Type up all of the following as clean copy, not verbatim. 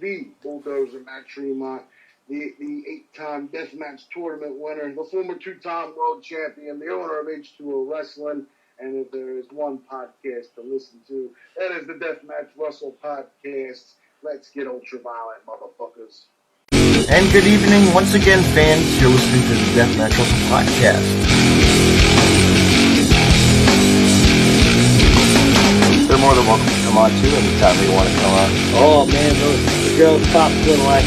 the Bulldozer Matt Tremont, the 8-time Deathmatch Tournament winner, the former 2-time world champion, the owner of H2O Wrestling. And if there is one podcast to listen to, that is the Deathmatch Russell Podcast. Let's get ultraviolet, motherfuckers. And good evening once again, fans. You're listening to the Deathmatch Russell Podcast. They're more than welcome to come on too anytime they want to come on. Oh man, those girls pop good like.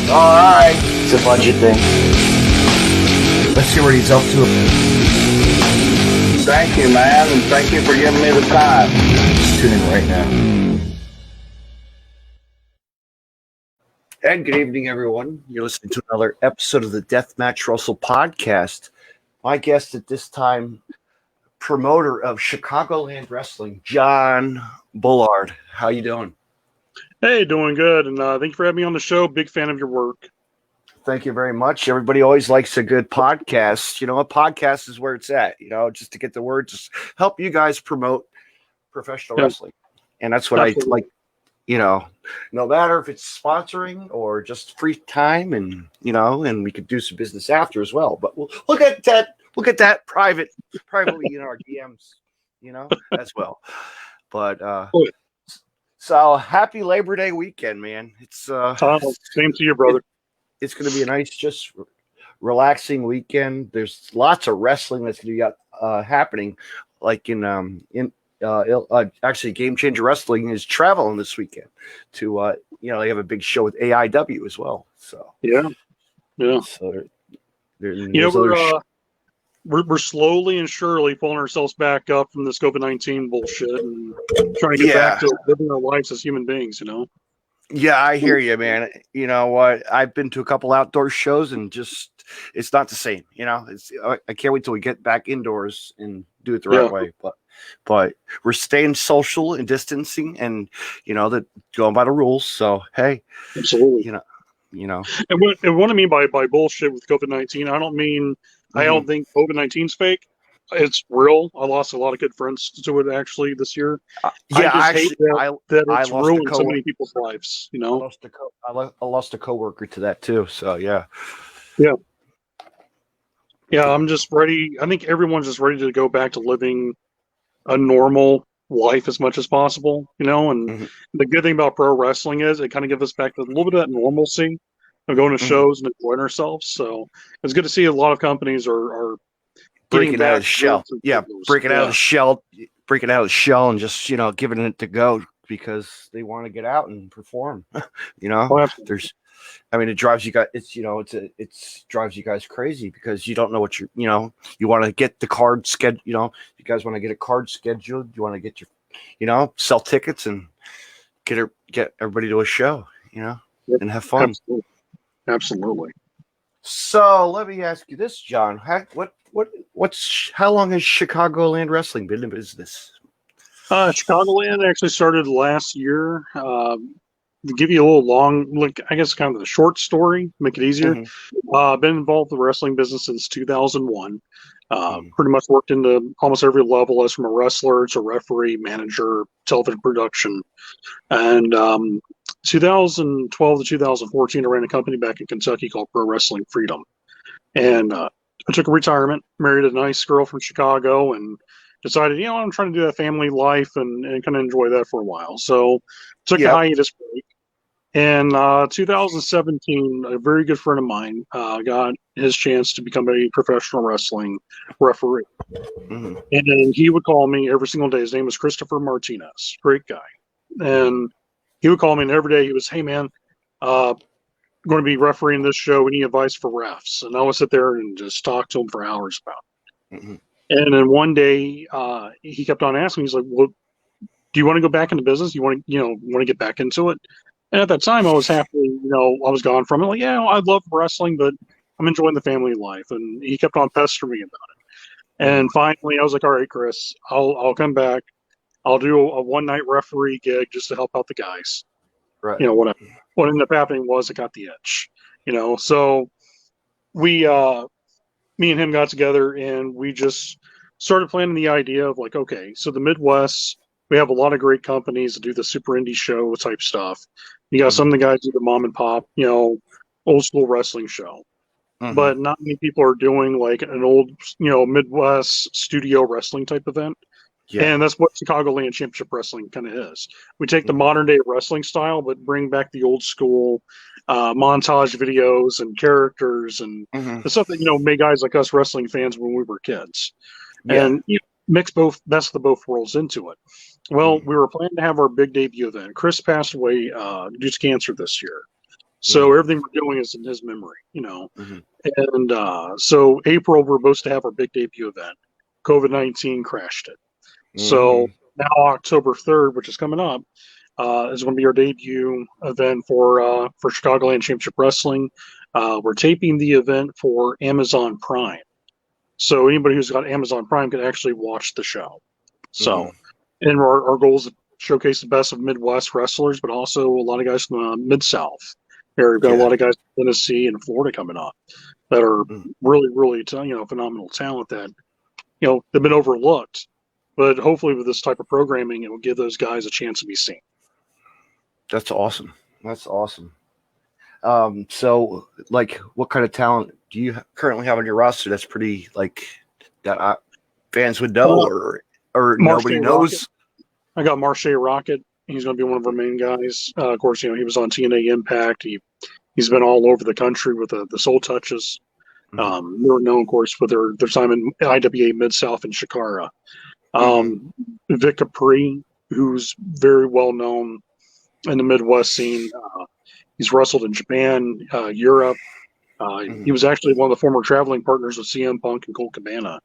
Alright. It's a budget thing. Let's see what he's up to. Thank you, man, and thank you for giving me the time. Tune in right now. And good evening, everyone. You're listening to another episode of the Deathmatch Russell Podcast. My guest at this time, promoter of Chicagoland Wrestling, John Bullard. How you doing? Hey, doing good, and thank you for having me on the show. Big fan of your work. Thank you very much. Everybody always likes a good podcast. You know, a podcast is where it's at, you know, just to get the word, just help you guys promote professional wrestling. And that's what I like, you know, no matter if it's sponsoring or just free time, and, you know, and we could do some business after as well. But we'll look at that privately in our DMs, you know, as well. But so happy Labor Day weekend, man. It's same to you, brother. It's going to be a nice, just relaxing weekend. There's lots of wrestling that's going to be happening. Like actually, Game Changer Wrestling is traveling this weekend to, you know, they have a big show with AIW as well. So yeah. So we're slowly and surely pulling ourselves back up from this COVID-19 bullshit and trying to get back to living our lives as human beings. You know. Yeah, I hear you, man. You know what? I've been to a couple outdoor shows and just it's not the same. You know, I can't wait till we get back indoors and do it the right way. But we're staying social and distancing, and you know that going by the rules. So hey, absolutely. You know. And what I mean by bullshit with COVID-19, I don't mean I don't think COVID-19's fake. It's real. I lost a lot of good friends to it actually this year. I hate that it's ruined so many people's lives. You know, I lost a coworker to that too. So yeah. I'm just ready. I think everyone's just ready to go back to living a normal life as much as possible. You know, and the good thing about pro wrestling is it kind of gives us back to a little bit of that normalcy of going to shows and enjoying ourselves. So it's good to see a lot of companies are breaking out of the shell. Breaking out of the shell and just, you know, giving it to go because they want to get out and perform. You know, it drives you guys. It's drives you guys crazy because you don't know what you want to get the card scheduled. You know, you guys want to get a card scheduled. You want to get your, you know, sell tickets and get everybody to a show, you know, and have fun. Absolutely. So let me ask you this, John. How long has Chicagoland Wrestling been in business? Chicagoland actually started last year. To give you a little I guess kind of the short story, make it easier. Been involved in the wrestling business since 2001. Pretty much worked into almost every level, as from a wrestler to referee, manager, television production. And 2012 to 2014, I ran a company back in Kentucky called Pro Wrestling Freedom. And I took a retirement, married a nice girl from Chicago, and decided, you know, I'm trying to do that family life and kind of enjoy that for a while. So took a hiatus break. And 2017, a very good friend of mine got his chance to become a professional wrestling referee. And he would call me every single day. His name was Christopher Martinez. Great guy. And he would call me, and every day he was, hey, man, going to be refereeing this show. Any advice for refs? And I would sit there and just talk to him for hours about it. And then one day he kept on asking me, he's like, well, do you want to go back into business? You want to get back into it? And at that time I was happily, I was gone from it. Like, yeah, I love wrestling, but I'm enjoying the family life. And he kept on pestering me about it. And finally I was like, all right, Chris, I'll come back. I'll do a one-night referee gig just to help out the guys. Right. What ended up happening was I got the itch. So we, me and him got together and we just started planning the idea of like, okay, so the Midwest, we have a lot of great companies that do the super indie show type stuff. You got some of the guys do the mom and pop, old school wrestling show. Mhm. But not many people are doing like an old, Midwest studio wrestling type event. Yeah. And that's what Chicagoland Championship Wrestling kind of is. We take the Mhm. modern day wrestling style, but bring back the old school montage videos and characters and Mhm. the stuff that, made guys like us wrestling fans when we were kids. Yeah. And mix best of both worlds into it. Well, Mhm. we were planning to have our big debut event. Chris passed away due to cancer this year. So everything we're doing is in his memory, Mhm. And so April, we're supposed to have our big debut event. COVID-19 crashed it. So Mhm. now October 3rd, which is coming up, is going to be our debut event for Chicagoland Championship Wrestling. We're taping the event for Amazon Prime. So anybody who's got Amazon Prime can actually watch the show. So, Mhm. and our goal is to showcase the best of Midwest wrestlers, but also a lot of guys from the Mid-South. We've got a Yeah. lot of guys from Tennessee and Florida coming up that are Mhm. really, really, phenomenal talent that, they've been overlooked. But hopefully with this type of programming, it will give those guys a chance to be seen. That's awesome. That's awesome. So like, what kind of talent do you currently have on your roster that's pretty like that fans would know, or Marche nobody Rocket. knows? I got Marche Rocket. He's going to be one of our main guys. Of course, he was on TNA Impact. He's been all over the country with the Soul Touches. Mhm. They were known, of course, for their time in IWA Mid South and Shikara. Mhm. Vic Capri, who's very well known in the Midwest scene. He's wrestled in Japan, Europe. He Mhm. was actually one of the former traveling partners of CM Punk and Colt Cabana.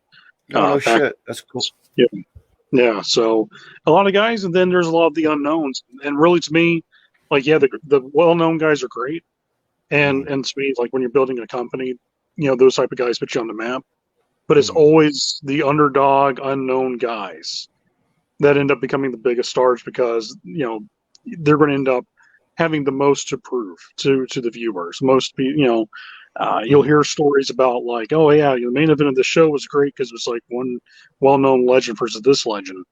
Oh, no Back, shit. That's cool. yeah, yeah. So a lot of guys, and then there's a lot of the unknowns. And really, to me, like, yeah, the well-known guys are great, and Mhm. to me, like when you're building a company, those type of guys put you on the map. But it's Mhm. always the underdog, unknown guys that end up becoming the biggest stars because they're going to end up having the most to prove to the viewers. You'll Mhm. hear stories about like, oh yeah, the main event of the show was great because it was like one well-known legend versus this legend.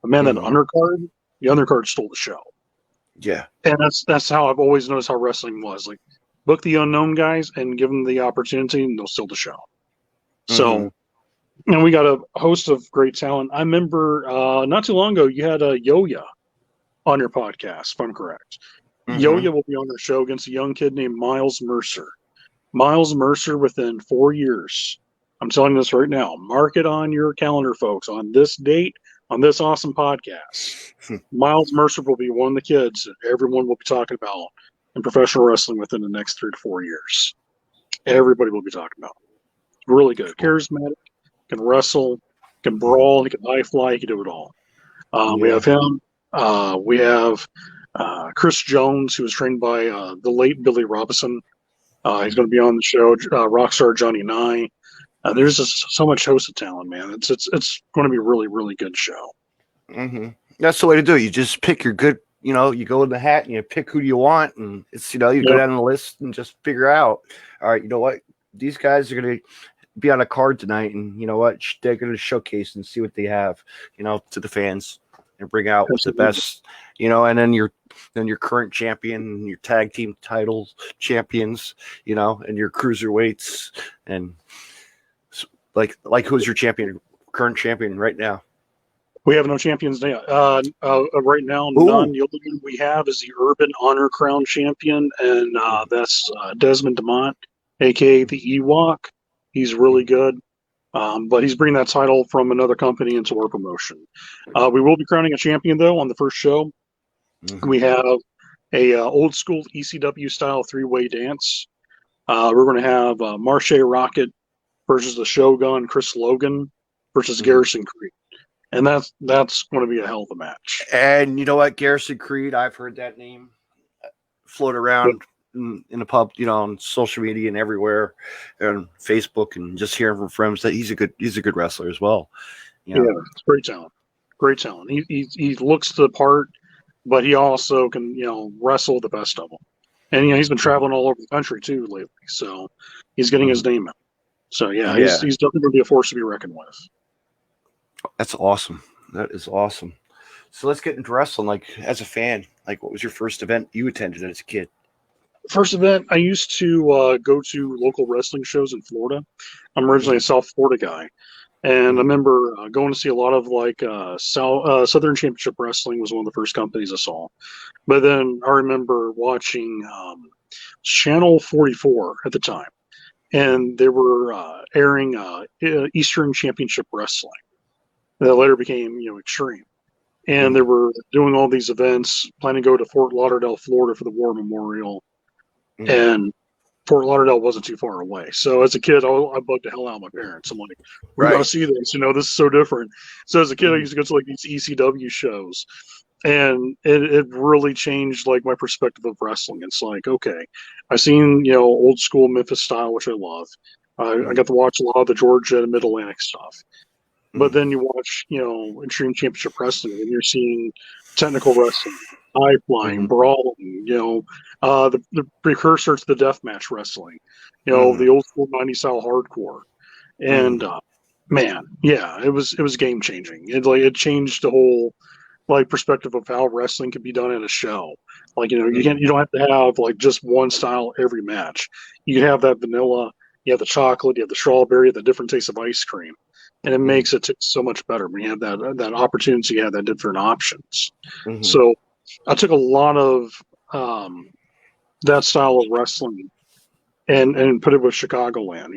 But man, that Mhm. the undercard stole the show, Yeah. and that's how I've always noticed how wrestling was. Like, book the unknown guys and give them the opportunity, and they'll steal the show. Mhm. So. And we got a host of great talent. I remember not too long ago you had a Yoya on your podcast, if I'm correct. Mhm. Yoya will be on the show against a young kid named Miles Mercer. Miles Mercer, within 4 years, I'm telling you this right now, mark it on your calendar, folks, on this date, on this awesome podcast. Miles Mercer will be one of the kids that everyone will be talking about in professional wrestling within the next 3 to 4 years. Everybody will be talking about. Really good. Cool. Charismatic, can wrestle, can brawl, he can high fly, he can do it all. We Yeah. have him. We have Chris Jones, who was trained by the late Billy Robinson. He's going to be on the show. Rockstar Johnny Nye. There's just so much host of talent, man. It's going to be a really, really good show. Mhm. That's the way to do it. You just pick your good. You go in the hat and you pick who you want, and it's you go Yep. down the list and just figure out. All right, you know what? These guys are gonna be on a card tonight, and you know what? They're gonna showcase and see what they have, to the fans, and bring out the Absolutely. best. And then your current champion, your tag team title champions, and your cruiserweights, and like who's your current champion right now? We have no champions now. Right now, Ooh. none. The only one we have is the Urban Honor Crown champion, and that's Desmond DeMont, aka the Ewok. He's really good. But he's bringing that title from another company into our promotion. We will be crowning a champion, though, on the first show. Mhm. We have a old school ECW style 3-way dance. We're going to have Marche Rocket versus the Shogun, Chris Logan versus Mhm. Garrison Creed. And that's going to be a hell of a match. And you know what, Garrison Creed, I've heard that name float around in the pub, on social media and everywhere, and Facebook, and just hearing from friends that he's a good wrestler as well. Yeah, it's great talent. Great talent. He looks the part, but he also can wrestle the best of them. And he's been traveling all over the country too lately, so he's getting his name out. So yeah, Yeah, he's definitely going to be a force to be reckoned with. that's awesome. That is awesome. So let's get into wrestling. Like, as a fan, Like, what was your first event you attended as a kid? First event, I used to go to local wrestling shows in Florida. I'm originally a South Florida guy. And I remember going to see a lot of like Southern Championship Wrestling was one of the first companies I saw. But then I remember watching Channel 44 at the time, and they were airing Eastern Championship Wrestling that later became Extreme. And they were doing all these events, planning to go to Fort Lauderdale, Florida for the War Memorial. And Fort Lauderdale wasn't too far away. So as a kid, I bugged the hell out of my parents. I'm like, we got to see this. This is so different. So as a kid, I used to go to like these ECW shows. And it really changed like my perspective of wrestling. It's like, okay, I've seen, old school Memphis style, which I love. I got to watch a lot of the Georgia and Mid-Atlantic stuff. But then you watch, Extreme Championship Wrestling, and you're seeing technical wrestling, high flying, brawling, the precursor to the deathmatch wrestling, the old school 90s style hardcore. And man, yeah, it was game changing. It changed the whole like perspective of how wrestling could be done at a show. Like, you don't have to have like just one style every match. You can have that vanilla, you have the chocolate, you have the strawberry, the different tastes of ice cream. And it makes it so much better when you have that opportunity, you have that different options. So I took a lot of that style of wrestling and put it with Chicagoland.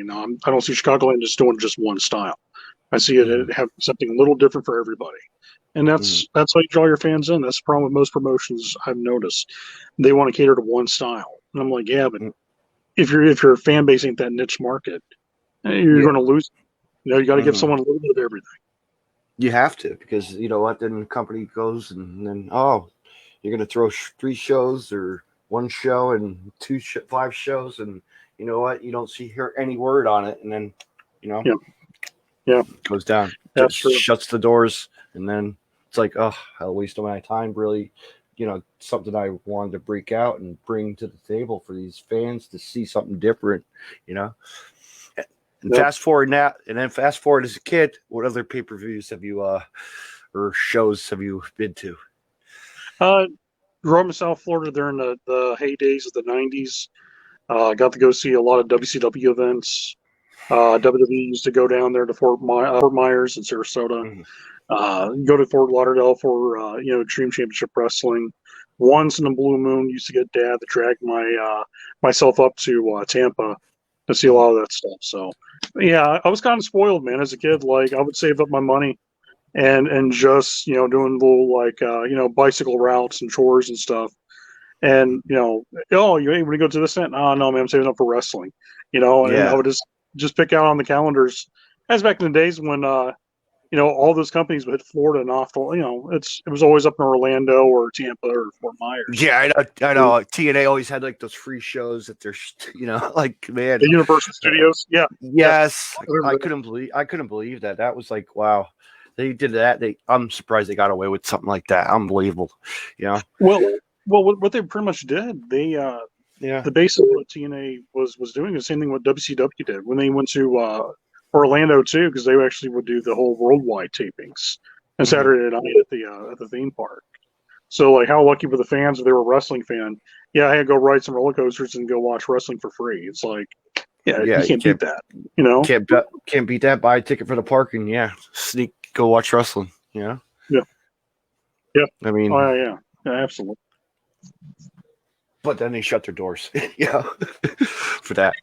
I don't see Chicagoland just doing just one style. I see it have something a little different for everybody. And that's how you draw your fans in. That's the problem with most promotions I've noticed. They want to cater to one style. And I'm like, yeah, but if your fan base ain't that niche market, you're going to lose. You got to give someone a little bit of everything. You have to, because you know what? Then the company goes and then, you're going to throw 3 shows or 1 show and 5 shows. And you know what? You don't hear any word on it. And then, it goes down. That's true. Shuts the doors. And then it's like, I'll waste my time. Really, something I wanted to break out and bring to the table for these fans to see something different, And fast forward now, and then fast forward as a kid, what other pay-per-views have you, or shows have you been to? Growing up in South Florida during the heydays of the 90s, got to go see a lot of WCW events. WWE used to go down there to Fort Myers in Sarasota. Go to Fort Lauderdale for, Extreme Championship Wrestling. Once in a blue moon, used to get Dad to drag myself up to Tampa to see a lot of that stuff. So, yeah, I was kind of spoiled, man, as a kid. Like, I would save up my money and just, doing little, like, bicycle routes and chores and stuff. And, you ain't to go to this event? Oh, no, man, I'm saving up for wrestling. And I would just pick out on the calendars. As back in the days when, all those companies would hit Florida and off. It was always up in Orlando or Tampa or Fort Myers. Yeah, I know. TNA always had like those free shows at their, like, man. The Universal Studios. Yeah. Yes, I couldn't believe that. That was like, wow, they did that. I'm surprised they got away with something like that. Unbelievable. Well, what they pretty much did, the base of what TNA was doing the same thing what WCW did when they went to Orlando too, because they actually would do the whole worldwide tapings on Saturday night at the theme park. So, like, how lucky were the fans if they were a wrestling fan? Yeah, I had to go ride some roller coasters and go watch wrestling for free. It's like, you can't beat that. Can't beat that. Buy a ticket for the park and go watch wrestling. Yeah. I mean, yeah, absolutely. But then they shut their doors. For that.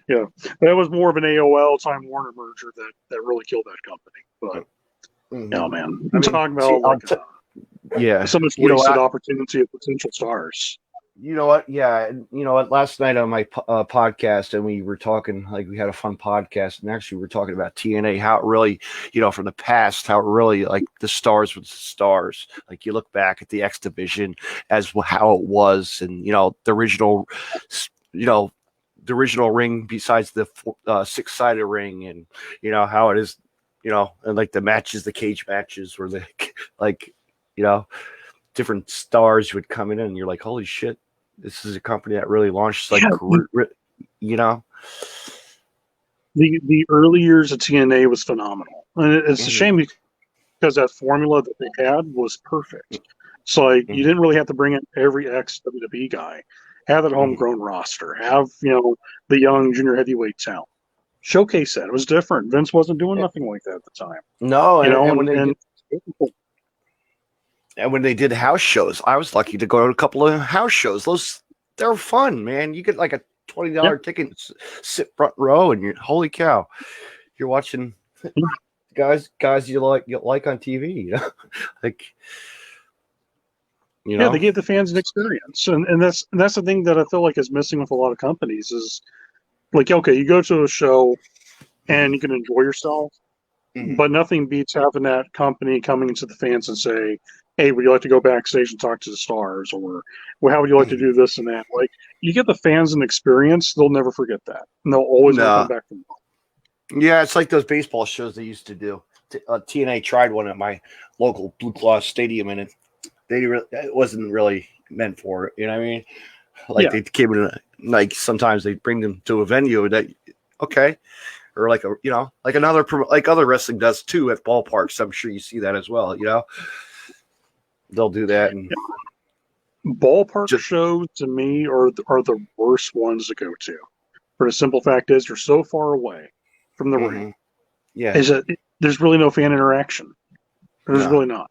Yeah, that was more of an AOL Time Warner merger that really killed that company. But man, I'm talking about so much wasted opportunity of potential stars. You know what? Yeah, you know what? Last night on my podcast, and we were talking, like, we had a fun podcast, and actually we were talking about TNA, how it really, from the past, how it really, like, the stars with the stars. Like, you look back at the X Division as how it was, and the original, the original ring besides the 6-sided ring, and how it is, and like the matches, the cage matches where the different stars would come in and you're like, holy shit, this is a company that really launched The early years of TNA was phenomenal, and it's a shame because that formula that they had was perfect. So like you didn't really have to bring in every ex-WWE guy. Have that homegrown roster. Have, the young junior heavyweight talent. Showcase that. It was different. Vince wasn't doing nothing like that at the time. No, And when they did house shows, I was lucky to go to a couple of house shows. They're fun, man. You get like a $20 ticket, sit front row, and holy cow, you're watching guys you like on TV. Like, yeah, they gave the fans an experience, and that's the thing that I feel like is missing with a lot of companies is like, okay, you go to a show and you can enjoy yourself, but nothing beats having that company coming into the fans and say, hey, would you like to go backstage and talk to the stars? Or, well, how would you like to do this and that? Like, you get the fans an experience, they'll never forget that. And they'll always want to come back from that. Yeah, it's like those baseball shows they used to do. TNA tried one at my local Blue Claw Stadium, and it wasn't really meant for it. You know what I mean? Like they came in, like sometimes they bring them to a venue that, okay, or like like another, like other wrestling does too at ballparks. I'm sure you see that as well. They'll do that. And ballpark shows to me are the worst ones to go to. For the simple fact is, you're so far away from the ring. Yeah, is that there's really no fan interaction. There's really not.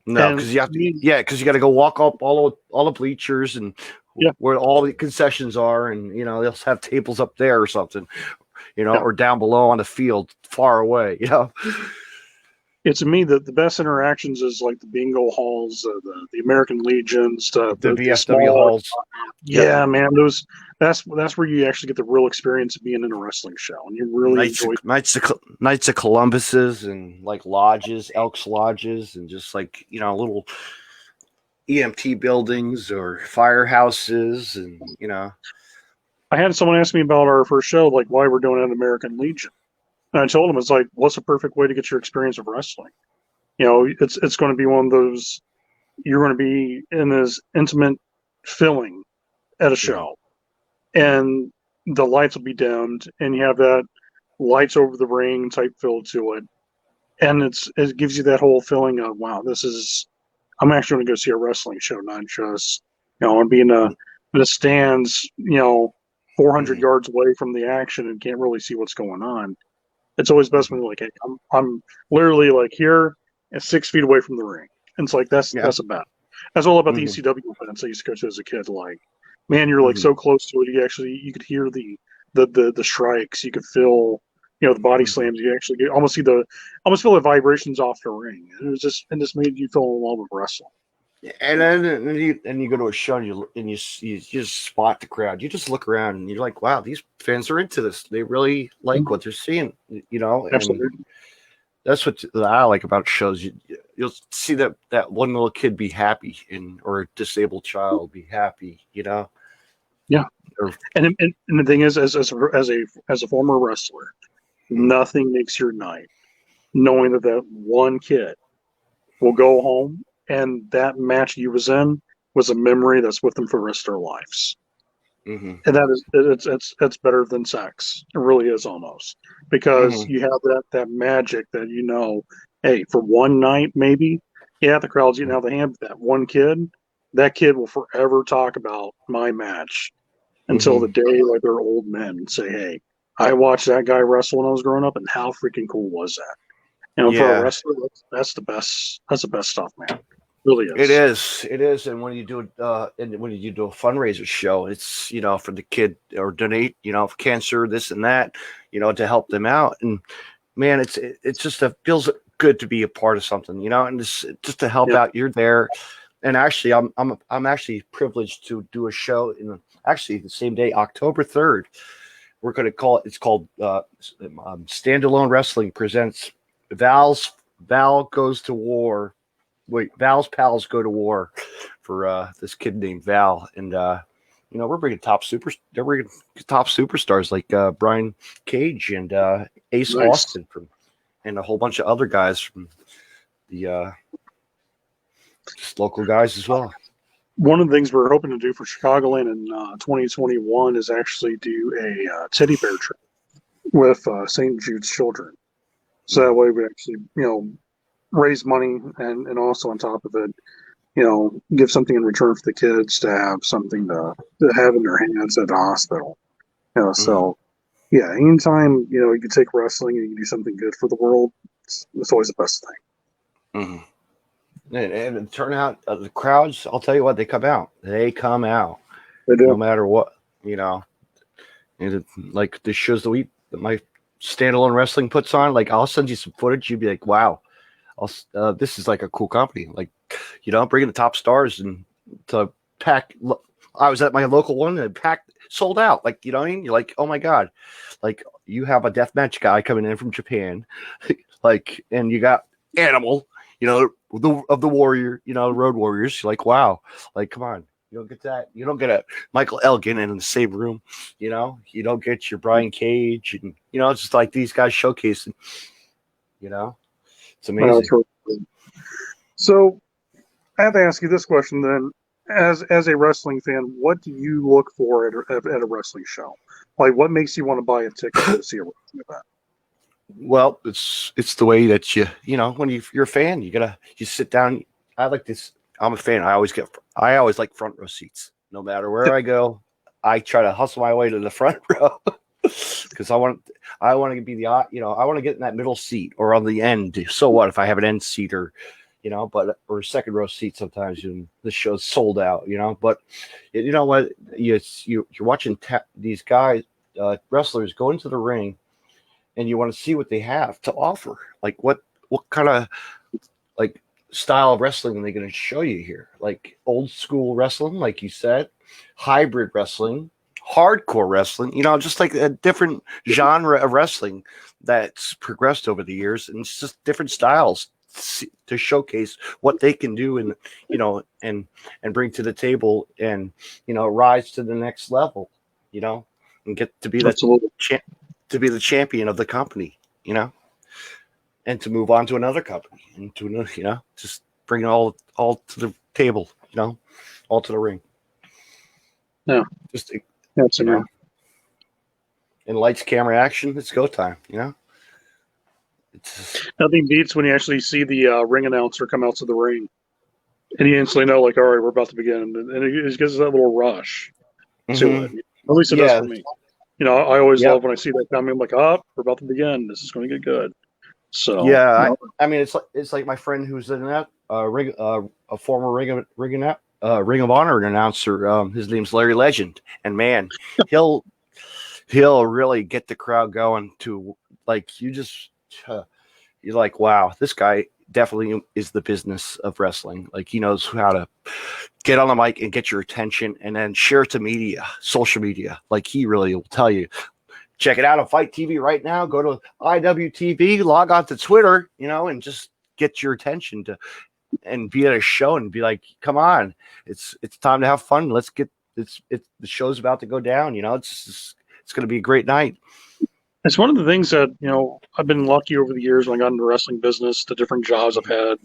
No, because you have to. Yeah, because you got to go walk up all the bleachers and where all the concessions are, and they'll have tables up there or something, or down below on the field, far away. It's to me that the best interactions is like the bingo halls, the American Legions, the VFW halls. Yeah, man, that's where you actually get the real experience of being in a wrestling show, and you really enjoy Knights of Columbuses and like lodges, Elks lodges, and just like little EMT buildings or firehouses, and I had someone ask me about our first show, like why we're doing an American Legion. And I told him, it's like, what's a perfect way to get your experience of wrestling? It's going to be one of those, you're going to be in this intimate feeling at a show, and the lights will be dimmed, and you have that lights over the ring type feel to it. And it gives you that whole feeling of, wow, I'm actually going to go see a wrestling show, not just, I'm being in the stands, 400 yards away from the action and can't really see what's going on. It's always best when you're like, hey, I'm literally like here and 6 feet away from the ring. And it's like, that's a bet. That's all about the ECW events I used to go to as a kid. Like, man, you're like so close to it. You could hear the strikes. You could feel, the body slams. You actually almost feel the vibrations off the ring. And it just made you fall in love with wrestling. And then you go to a show and you just spot the crowd. You just look around and you're like, wow, these fans are into this. They really like what they're seeing, Absolutely. And that's what I like about shows. You'll see that one little kid be happy, or a disabled child be happy, Yeah. And the thing is, as a former wrestler, nothing makes your night knowing that one kid will go home and that match he was in was a memory that's with them for the rest of their lives. And it's better than sex. It really is, almost, because you have that magic that, hey, for one night, maybe, the crowd's eating out of the hand, but that kid will forever talk about my match until the day like they're old men and say, hey, I watched that guy wrestle when I was growing up, and how freaking cool was that? For a wrestler, that's the best stuff, man. Really is. It is. And when you do a fundraiser show, it's for the kid, or donate for cancer, this and that, to help them out. And man, it's just feels good to be a part of something, and just to help out. You're there, and actually, I'm actually privileged to do a show in the same day, October 3rd. We're going to call it. It's called Standalone Wrestling presents Val Goes to War. Val's Pals Go to War, for this kid named Val, and we're bringing top superstars like Brian Cage and Ace Austin and a whole bunch of other guys from the just local guys as well. One of the things we're hoping to do for Chicagoland in 2021 is actually do a teddy bear trip with St. Jude's Children. So that way we actually, raise money, and also on top of it, give something in return for the kids to have something to have in their hands at the hospital. So yeah, anytime you can take wrestling and you can do something good for the world, it's always the best thing. Mm-hmm. And turnout, the crowds, I'll tell you what, they come out. They come out. They do. No matter what, And like the shows that my standalone wrestling puts on, like I'll send you some footage. You'd be like, wow, this is like a cool company. Like, bringing the top stars and to pack. I was at my local one and packed, sold out. Like, you know what I mean? You're like, oh my God, like you have a deathmatch guy coming in from Japan, like, and you got Animal, of the Warrior, Road Warriors. You're like, wow, like, come on. You don't get that. You don't get a Michael Elgin in the same room. You don't get your Brian Cage, and it's just like these guys showcasing. It's amazing. So, I have to ask you this question then: as a wrestling fan, what do you look for at a wrestling show? Like, what makes you want to buy a ticket to see a wrestling event? Well, it's the way that when you're a fan, you sit down. I like this. I'm a fan. I always like front row seats. No matter where I go, I try to hustle my way to the front row because I want to be I want to get in that middle seat or on the end. So what if I have an end seat or a second row seat sometimes the show's sold out, but you know what? You're watching these guys, wrestlers go into the ring and you want to see what they have to offer. Like what kind of like style of wrestling are they going to show you here? Like old school wrestling, like you said, hybrid wrestling, hardcore wrestling, just like a different genre of wrestling that's progressed over the years, and it's just different styles to showcase what they can do and and bring to the table and rise to the next level, and get to be the champion of the company, and to move on to another company and to another, just bring it all to the table, all to the ring. Yeah, just that's and lights, camera, action. It's go time. It's nothing beats when you actually see the ring announcer come out to the ring, and you instantly know, like, all right, we're about to begin, and it gives that little rush to it. At least it does for me. I always love when I see that coming. I'm like, we're about to begin. This is going to get good. So yeah, I mean, it's like my friend who's in that a former Ring of Honor announcer. His name's Larry Legend, and man, he'll really get the crowd going to like you're like, wow, this guy definitely is the business of wrestling. Like he knows how to get on the mic and get your attention, and then share it to social media. Like he really will tell you. Check it out on Fight TV right now. Go to IWTV, log on to Twitter, and just get your attention and be at a show and be like, come on, it's time to have fun. Let's get the show's about to go down. It's going to be a great night. It's one of the things that I've been lucky over the years when I got into the wrestling business, the different jobs I've had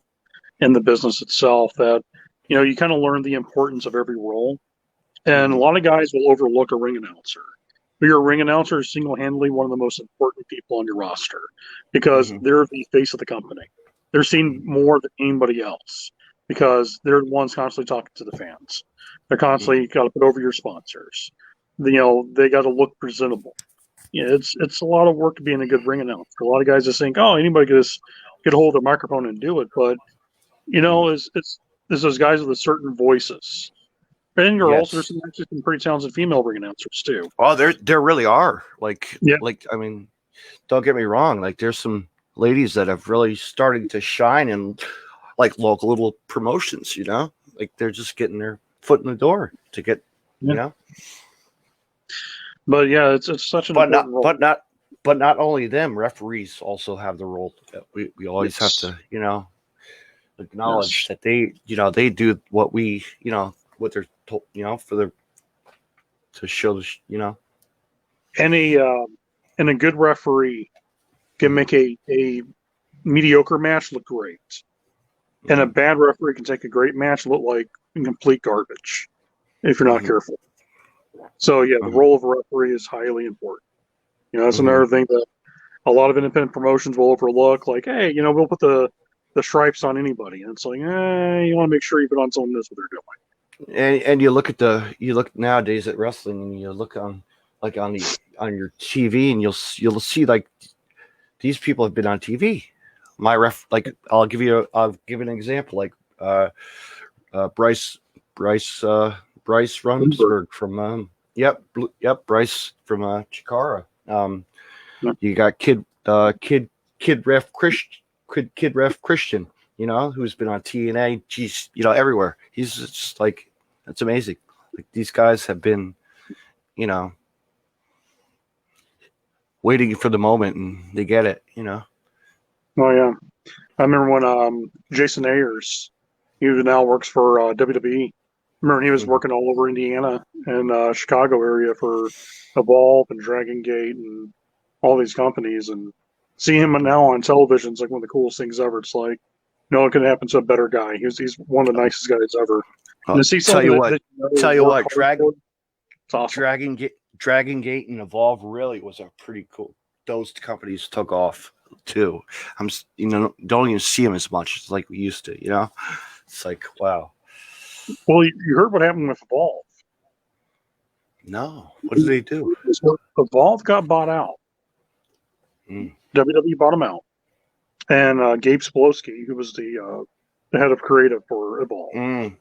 in the business itself, that you kind of learn the importance of every role, and a lot of guys will overlook a ring announcer. Your ring announcer is single-handedly one of the most important people on your roster because they're the face of the company. They're seen more than anybody else because they're the ones constantly talking to the fans. They're constantly got to put over your sponsors. They got to look presentable. It's a lot of work being a good ring announcer. A lot of guys just think, anybody could just get a hold of the microphone and do it, but it's those guys with certain voices. And there's some pretty talented female ring announcers too. Oh, there really are. Like I mean, don't get me wrong. Like there's some ladies that have really started to shine in like local little promotions. Like they're just getting their foot in the door to get. But yeah, it's such an important role. But not only them. Referees also have the role. We always have to acknowledge that they they do what we what they're told, to show and a good referee can make a mediocre match look great, and a bad referee can take a great match look like complete garbage if you're not careful. So the role of a referee is highly important. That's another thing that a lot of independent promotions will overlook. Like, hey, we'll put the the stripes on anybody. And it's like, you want to make sure you put on someone who knows what they're doing. And you look nowadays at wrestling, and you look on your TV, and you'll see like these people have been on TV. I'll give an example, like Bryce Rumsberg from Bryce from Chikara. You got Kid Ref Christian, who's been on TNA, everywhere. He's just like, that's amazing. Like, these guys have been, waiting for the moment, and they get it, Oh yeah, I remember when Jason Ayers, he now works for WWE. Remember, he was working all over Indiana and Chicago area for Evolve and Dragon Gate and all these companies, and see him now on television is like one of the coolest things ever. It's like, no one can happen to a better guy. He's one of the nicest guys ever. And to see tell you what, it's awesome. Dragon Gate and Evolve really was a pretty cool. Those companies took off too. Don't even see them as much as like we used to. It's like, wow. Well, you heard what happened with Evolve. No, what did they do? Evolve got bought out. WWE bought them out, and Gabe Spolowski, who was the head of creative for Evolve,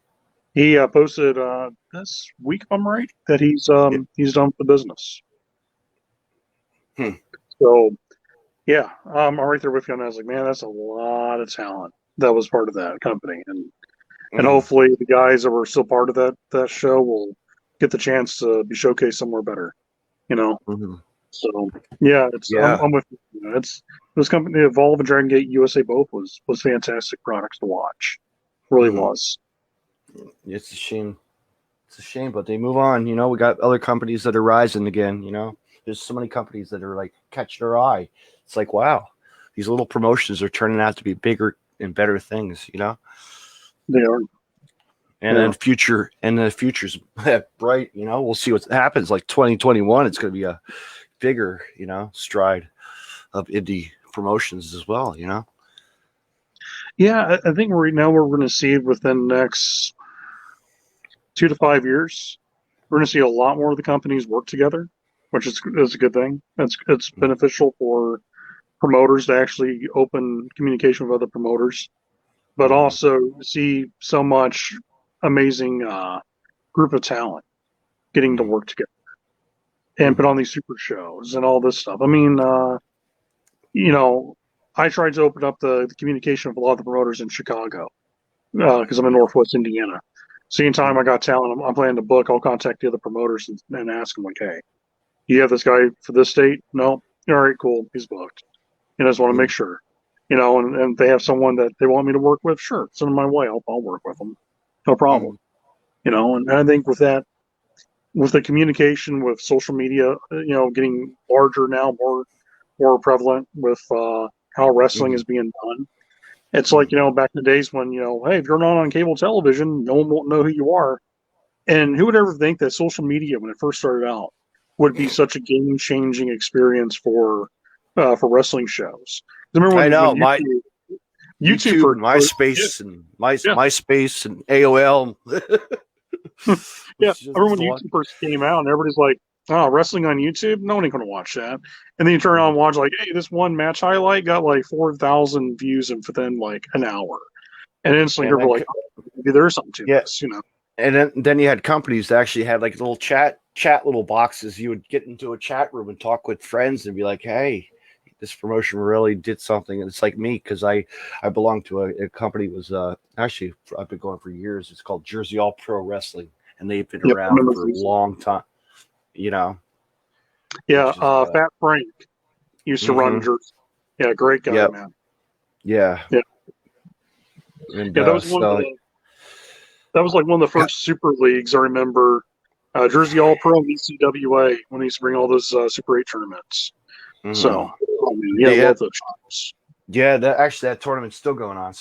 he posted this week, if I'm right, that he's done for the business. So, yeah, I'm right there with you on that. I was like, man, that's a lot of talent that was part of that company, and hopefully the guys that were still part of that show will get the chance to be showcased somewhere better. So yeah, I'm with you. It's this company, Evolve and Dragon Gate USA, both was fantastic products to watch. Really was. It's a shame. It's a shame, but they move on. We got other companies that are rising again. There's so many companies that are like catching our eye. It's like, wow, these little promotions are turning out to be bigger and better things. They are. And then the future's bright. We'll see what happens. Like 2021, it's going to be a bigger, stride of indie promotions as well. Yeah, I think right now we're going to see within the next 2 to 5 years, we're going to see a lot more of the companies work together, which is a good thing. It's beneficial for promoters to actually open communication with other promoters, but also see so much amazing group of talent getting to work together and put on these super shows and all this stuff. I mean, I tried to open up the communication with a lot of the promoters in Chicago because I'm in Northwest Indiana. So anytime I got talent, I'm planning to book, I'll contact the other promoters and ask them, like, hey, you have this guy for this state? No? All right, cool. He's booked. I just want to make sure. And if they have someone that they want me to work with, sure, send them my way. I'll work with them. No problem. And I think with that, with the communication with social media, getting larger now, more prevalent with how wrestling is being done. It's like, back in the days when, hey, if you're not on cable television, no one won't know who you are. And who would ever think that social media, when it first started out, would be such a game-changing experience for wrestling shows? I know, YouTube, MySpace, and MySpace and AOL. Yeah, I remember when YouTube first came out, and everybody's like, "Oh, wrestling on YouTube? No one ain't gonna watch that." And then you turn on and watch, like, "Hey, this one match highlight got like 4,000 views within like an hour," and instantly you're like, oh, "Maybe there's something to this," And then you had companies that actually had like little chat little boxes. You would get into a chat room and talk with friends and be like, "Hey, this promotion really did something." And it's like me, because I belong to a company. It was actually, I've been going for years. It's called Jersey All Pro Wrestling, and they've been around for a long time. Yeah, Fat Frank used to run Jersey. Yeah, great guy, man. Yeah. And, that was that was like one of the first super leagues I remember. Jersey All Pro and ECWA, when they used to bring all those Super 8 tournaments. So, love those shows. Yeah, that tournament's still going on.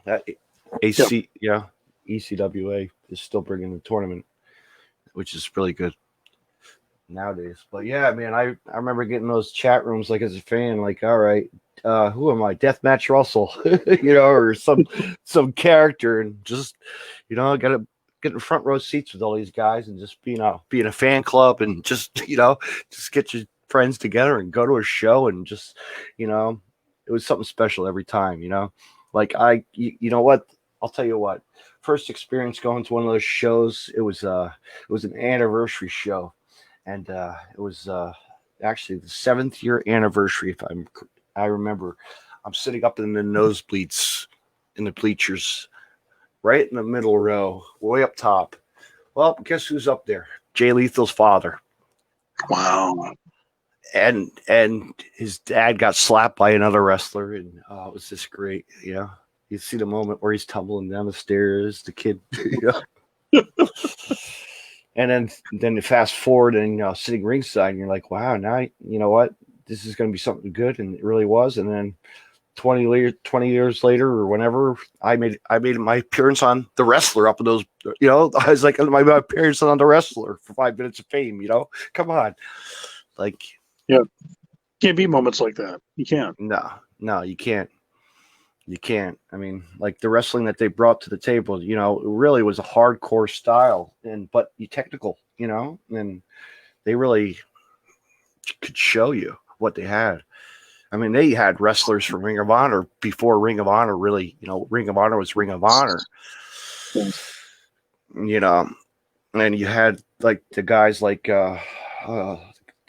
That ECWA is still bringing the tournament, which is really good. nowadays. But yeah, man, I remember getting those chat rooms like as a fan, like, all right, who am I? Deathmatch Russell, or some character, and just gotta get in front row seats with all these guys and just being a fan club and just just get your friends together and go to a show and just it was something special every time. Like you know what? I'll tell you what. First experience going to one of those shows, it was an anniversary show, and it was actually the 7th year anniversary. I remember, I'm sitting up in the nosebleeds in the bleachers, right in the middle row, way up top. Well, guess who's up there? Jay Lethal's father. Wow. And his dad got slapped by another wrestler, and it was just great. You see the moment where he's tumbling down the stairs, the kid, and then you fast forward and sitting ringside, and you're like, wow, now you know what, this is going to be something good, and it really was. And then 20 years later, or whenever, I made my appearance on The Wrestler up in those. I was like, my appearance on The Wrestler for 5 minutes of fame. Come on, like, yeah, can't be moments like that. You can't. No, you can't. You can't. I mean, like the wrestling that they brought to the table, it really was a hardcore style, but technical, and they really could show you what they had. I mean, they had wrestlers from Ring of Honor before Ring of Honor really, Ring of Honor was Ring of Honor. And you had like the guys like the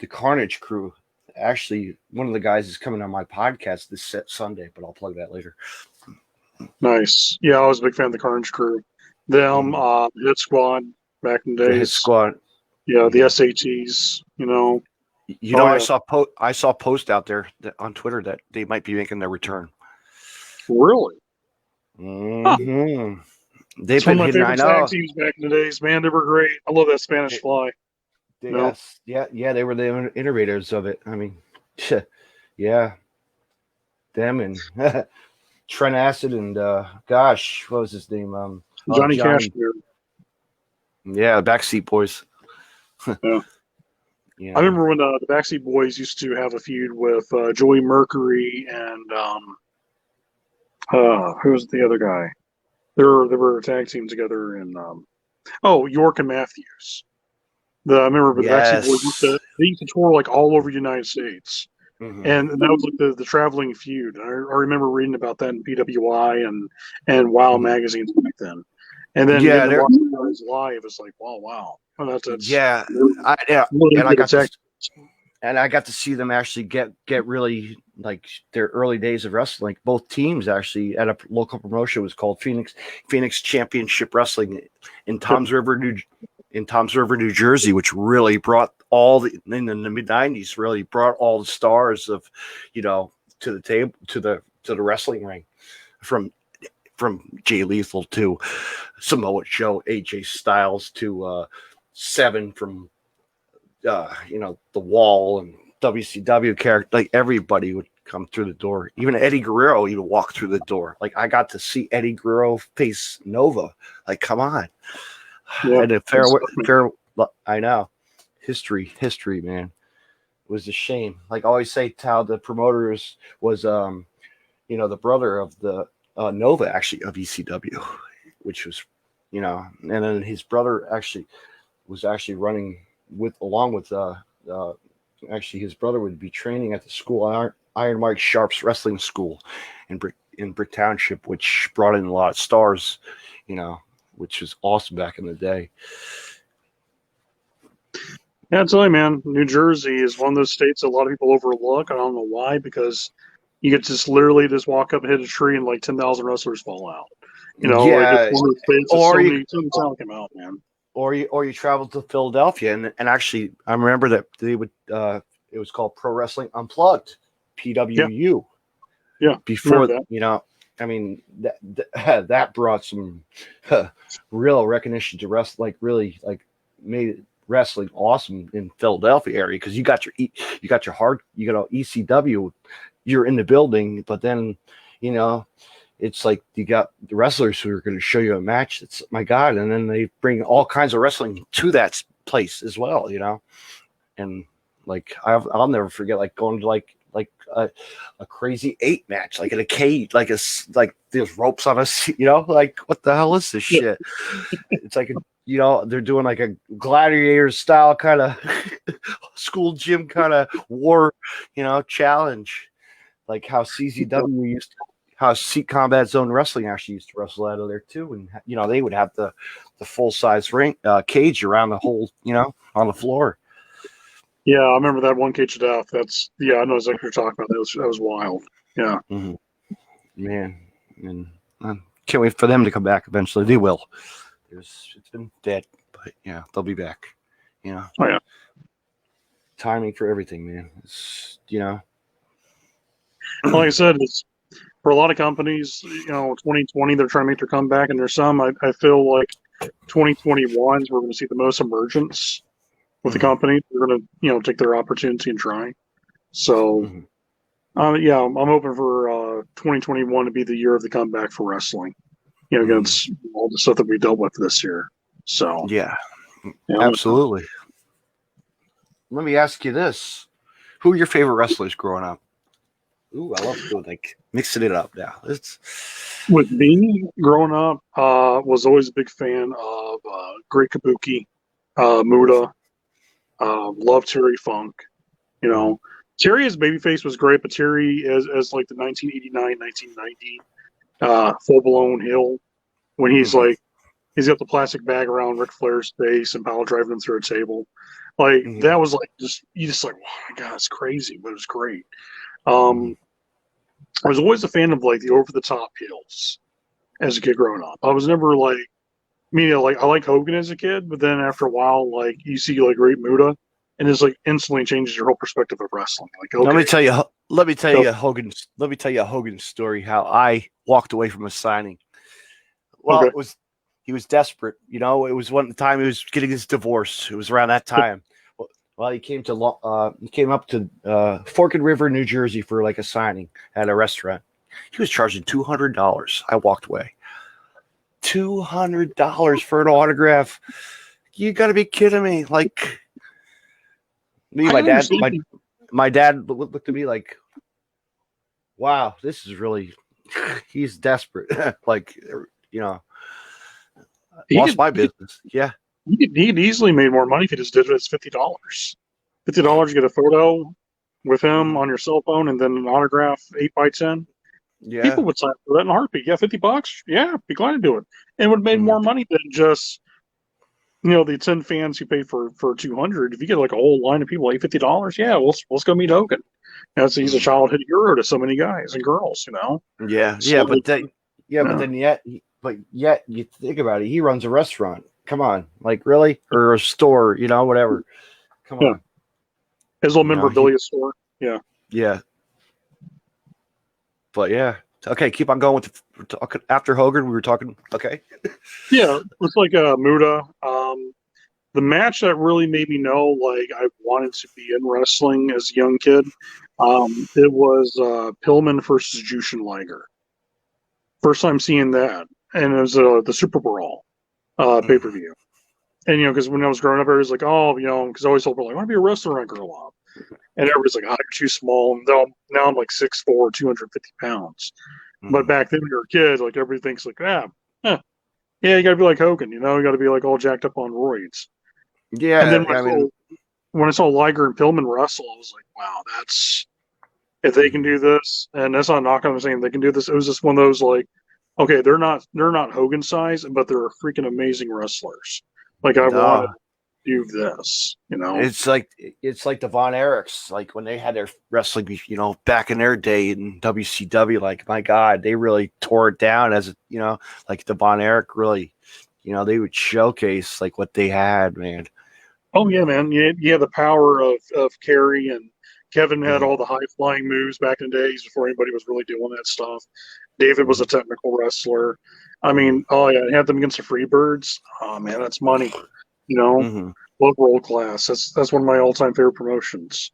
Carnage crew. Actually, one of the guys is coming on my podcast this Sunday, but I'll plug that later. Nice. Yeah, I was a big fan of the Carnage crew. Them, Hit Squad back in the days. The Hit Squad. Yeah, the SATs. I saw a post out there on Twitter that they might be making their return. Really? Mm-hmm. Huh. They've been hitting. I know. Tag teams back in the days, man. They were great. I love that Spanish Fly. Yes, yeah, they were the innovators of it. I mean, yeah, them and Trent Acid and gosh, what was his name? Johnny Cashmere. Yeah, Backseat Boys. Yeah. Yeah. I remember when the Backseat Boys used to have a feud with Joey Mercury and who was the other guy? They were a tag team together in York and Matthews. I remember the Backseat Boys used to tour like all over the United States. Mm-hmm. And that was like the traveling feud. I remember reading about that in PWI and WOW magazines back then. And then watching guys live, it's like, wow. Well, that's and I got to see them actually get really like their early days of wrestling. Like both teams actually at a local promotion was called Phoenix Championship Wrestling in Toms River, New Jersey, which really brought in the mid '90s. Really brought all the stars of to the table to the wrestling ring, from Jay Lethal to Samoa Joe, AJ Styles to Seven from the Wall and WCW character. Like everybody would come through the door. Even Eddie Guerrero would walk through the door. Like I got to see Eddie Guerrero face Nova. Like, come on. Yeah, and fair, I know. History, man. It was a shame. Like I always say, how the promoters was, the brother of the Nova, actually, of ECW, which was, and then his brother was running along with his brother would be training at the school, Iron Mike Sharp's wrestling school in Brick Township, which brought in a lot of stars, which was awesome back in the day. Yeah, I'll tell you, man, New Jersey is one of those states a lot of people overlook. I don't know why, because you get to literally just walk up and hit a tree and like 10,000 wrestlers fall out. Yeah, or you come out, man. Or you travel to Philadelphia, and actually, I remember that they would. It was called Pro Wrestling Unplugged, PWU. Yeah. Before that, I mean that brought some real recognition to wrestling. Like really, like made wrestling awesome in Philadelphia area, because you got your ECW, you're in the building, but then it's like you got the wrestlers who are going to show you a match. It's my God, and then they bring all kinds of wrestling to that place as well. and like I'll never forget like going to like a crazy 8 match, like in a cage, like like there's ropes on us, like what the hell is this shit? It's like they're doing like a gladiator style kind of school gym kind of war, challenge, like how CZW used to, how Combat Zone Wrestling actually used to wrestle out of there too, and they would have the full size ring cage around the whole, on the floor. Yeah, I remember that one cage of death. I know exactly what you're talking about. That was wild. Yeah. Mm-hmm. Man, and can't wait for them to come back eventually. They will. It's been dead, but yeah, they'll be back. Oh yeah. Timing for everything, man. It's Like I said, it's for a lot of companies. 2020 they're trying to make their comeback, and there's some. I feel like 2021 is where we're going to see the most emergence with the company. They're going to take their opportunity and try. So, yeah, I'm hoping for 2021 to be the year of the comeback for wrestling. Against all the stuff that we dealt with this year. So yeah, absolutely. Let me ask you this: who are your favorite wrestlers growing up? Ooh, I love doing like mixing it up now. With me growing up, was always a big fan of Great Kabuki, Muda. Loved Terry Funk. Terry as babyface was great, but Terry as like the 1989-1990 full blown heel, when he's like he's got the plastic bag around Ric Flair's face and power driving him through a table, like that was like you just like, oh my god, it's crazy, but it was great. I was always a fan of like the over the top heels as a kid growing up. I was never like, I like Hogan as a kid, but then after a while, like you see like Great Muda, and it's like instantly changes your whole perspective of wrestling. Like, okay, let me tell you a Hogan story. How I walked away from a signing. Well, he was desperate. It was one time he was getting his divorce. It was around that time. Well, he came up to Forked River, New Jersey for like a signing at a restaurant. He was charging $200. I walked away. $200 for an autograph. You got to be kidding me! Like me, my dad looked at me like, "Wow, this is really." He's desperate. Like lost my business. Yeah. He'd easily made more money if he just did it as $50. $50, get a photo with him on your cell phone, and then an autograph 8x10. Yeah, people would sign up for that in a heartbeat. Yeah, $50. Yeah, be glad to do it. And it would have made more money than just the 10 fans who paid for 200. If you get like a whole line of people, like $50. Yeah, let's go meet Hogan. He's a childhood hero to so many guys and girls. Yeah, so, but yet you think about it. He runs a restaurant. Come on, like really, or a store, whatever. Come on, his little memorabilia store. Yeah, yeah. But yeah, okay. Keep on going with after Hogan. We were talking. Okay. Yeah, it's like Muda. The match that really made me know like I wanted to be in wrestling as a young kid. It was Pillman versus Jushin Liger. First time seeing that, and it was the Super Brawl pay-per-view. And because when I was growing up, I was like, because I always told people like, I want to be a wrestler when I grow up. And everybody's like, you're too small. And now I'm like 6'4", 250 pounds. But back then when you were a kid, like everybody thinks like, yeah, you got to be like Hogan. You got to be like all jacked up on roids. Yeah. And then when I saw Liger and Pillman wrestle, I was like, wow, if they can do this, and that's not a knock on them saying they can do this. It was just one of those like, okay, they're not Hogan size, but they're freaking amazing wrestlers. Like I want to do this, It's like the Von Erichs, like when they had their wrestling, back in their day in WCW. Like my God, they really tore it down as like the Von Erich really, they would showcase like what they had, man. Oh yeah, man. Yeah, the power of Kerry, and Kevin had all the high flying moves back in the days before anybody was really doing that stuff. David was a technical wrestler. I mean, had them against the Freebirds. Oh man, that's money. Love World Class. That's one of my all time favorite promotions.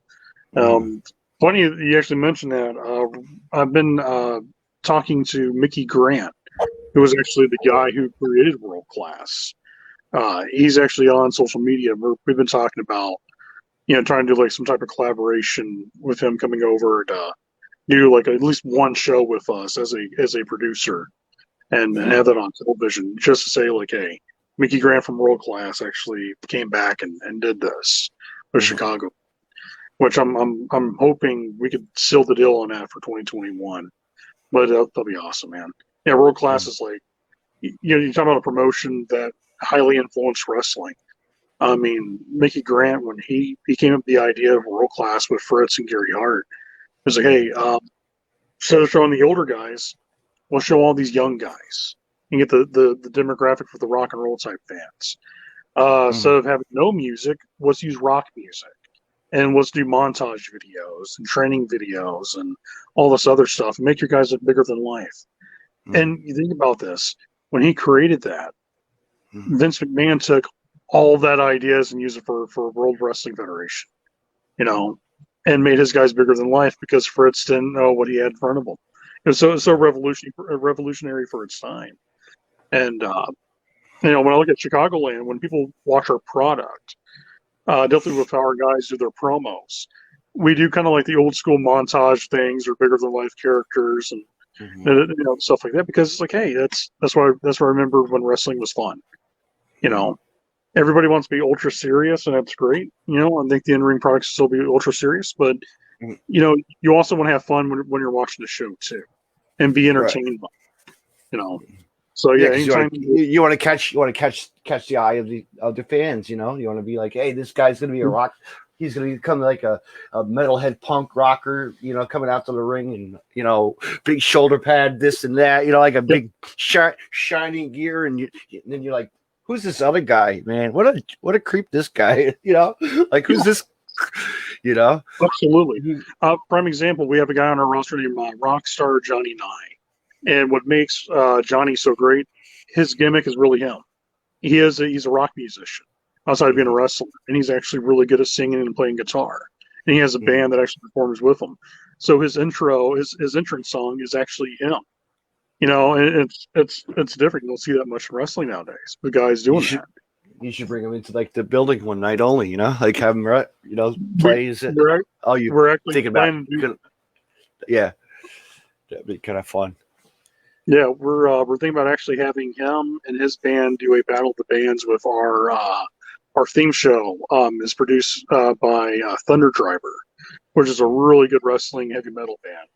Funny you actually mentioned that. I've been talking to Mickey Grant, who was actually the guy who created World Class. He's actually on social media. We've been talking about trying to do like some type of collaboration with him coming over to do like at least one show with us as a producer and have that on television, just to say like, hey, Mickey Grant from World Class actually came back and did this with Chicago, which I'm hoping we could seal the deal on that for 2021. But that'll be awesome, man. Yeah, World Class is like, you talk about a promotion that highly influenced wrestling. I mean, Mickey Grant, when he came up with the idea of World Class with Fritz and Gary Hart, it was like, hey, instead of showing the older guys, we'll show all these young guys and get the demographic for the rock and roll type fans. Instead of having no music, let's use rock music. And let's do montage videos and training videos and all this other stuff and make your guys look bigger than life. And you think about this, when he created that, Vince McMahon took all of that ideas and used it for World Wrestling Federation, and made his guys bigger than life because Fritz didn't know what he had in front of him. It was so revolutionary for its time. And, when I look at Chicagoland, when people watch our product, definitely with how our guys do their promos, we do kind of like the old school montage things or bigger than life characters and stuff like that, because it's like, hey, that's what I remember when wrestling was fun. Everybody wants to be ultra serious, and that's great. I think the in-ring products still be ultra serious, but you also want to have fun when you're watching the show too, and be entertained by it, So yeah, you want to catch the eye of the fans. You want to be like, hey, this guy's gonna be a rock. He's gonna become like a metalhead punk rocker. Coming out to the ring and big shoulder pad, this and that. Like a big shiny gear, and then you're like, who's this other guy, man? What a creep this guy. Like who's this? Absolutely. Prime example, we have a guy on our roster named Rockstar Johnny Nye. And what makes Johnny so great, his gimmick is really him. He's a rock musician outside of being a wrestler, and he's actually really good at singing and playing guitar. And he has a band that actually performs with him. So his entrance song is actually him. And it's different. You don't see that much in wrestling nowadays. The guys doing that. You should bring him into like the building one night only. Like have him play. We're actually thinking about that'd be kind of fun. Yeah, we're thinking about actually having him and his band do a battle of the bands with our theme show. Is produced by Thunder Driver, which is a really good wrestling heavy metal band.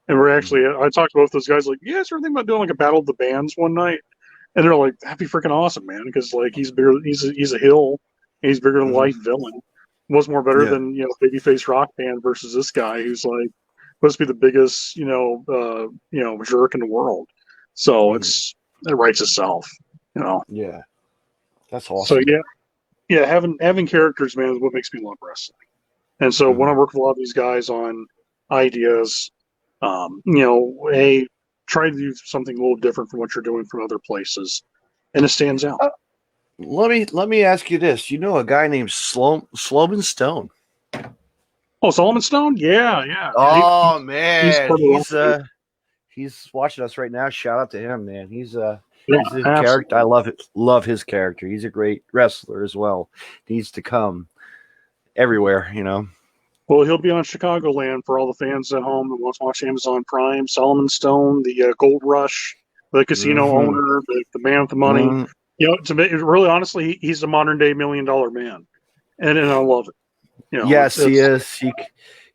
And we're actually, I talked to both those guys, like, yeah, so we're thinking about doing like a battle of the bands one night. And they're like, that'd be freaking awesome, man, because like he's bigger, he's a heel, and he's bigger than life villain. What's more better than babyface rock band versus this guy who's like supposed to be the biggest jerk in the world. So it writes itself, Yeah, that's awesome. So yeah, having characters, man, is what makes me love wrestling. And so when I work with a lot of these guys on ideas, hey, try to do something a little different from what you're doing from other places, and it stands out. Let me ask you this: a guy named Sloman Stone? Oh, Solomon Stone? Yeah. Oh man, he's watching us right now. Shout out to him, man. He's a character. I love his character. He's a great wrestler as well. Needs to come everywhere, Well, he'll be on Chicagoland for all the fans at home that want to watch Amazon Prime. Solomon Stone, the Gold Rush, the casino owner, the man with the money. To me, really, honestly, he's a modern day $1 million man, and I love it. Yes, he is.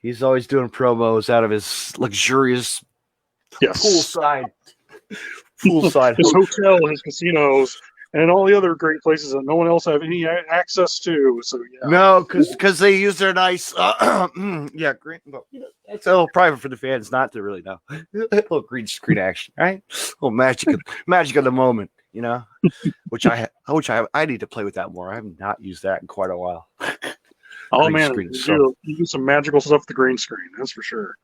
He's always doing promos out of his luxurious poolside, his hotel, his casinos, and all the other great places that no one else have any access to. So no, because they use their nice, green. Well, it's a little private for the fans not to really know. A little green screen action, right? A little magic of the moment, which I need to play with that more. I have not used that in quite a while. Oh man, you do some magical stuff with the green screen. That's for sure.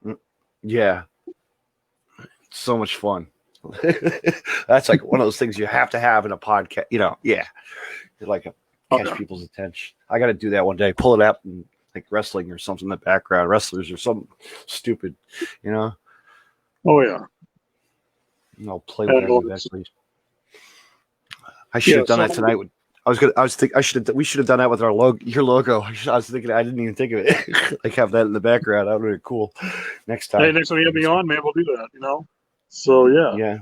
Yeah, so much fun. That's like one of those things you have to have in a podcast. Like catch people's attention. I got to do that one day. Pull it up and like wrestling or something in the background, wrestlers or something stupid. Oh yeah. I'll play with it eventually. I should have done that tonight with We should have done that with our logo. Your logo. I was thinking. I didn't even think of it. Like have that in the background. That would be cool. Next time. Hey, next time you have me on, man, we'll do that. So yeah. Yeah.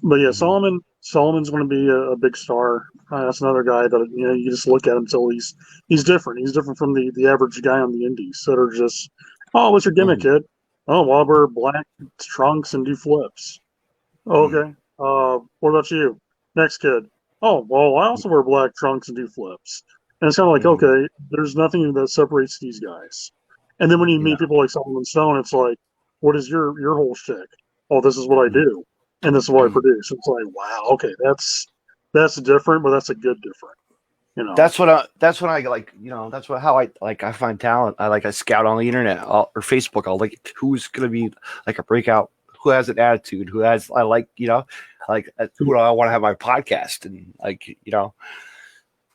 But yeah, Mm-hmm. Solomon's going to be a big star. That's another guy that you just look at him until he's different. He's different from the average guy on the indies that are just, oh, what's your gimmick, Mm-hmm. kid? Oh, well, I wear black trunks and do flips. Oh, okay. What about you? Next kid. Oh, well, I also wear black trunks and do flips. And it's kind of like, Mm-hmm. okay, there's nothing that separates these guys. And then when you Yeah. meet people like Solomon Stone, it's like, what is your whole shtick? Oh, this is what I do, and this is what I produce. It's like, wow, okay, that's different, but that's a good different. That's what I like. That's how I like. I find talent. I scout on the internet or Facebook. I'll like who's gonna be like a breakout. Who has an attitude? Who has who do I want to have my podcast and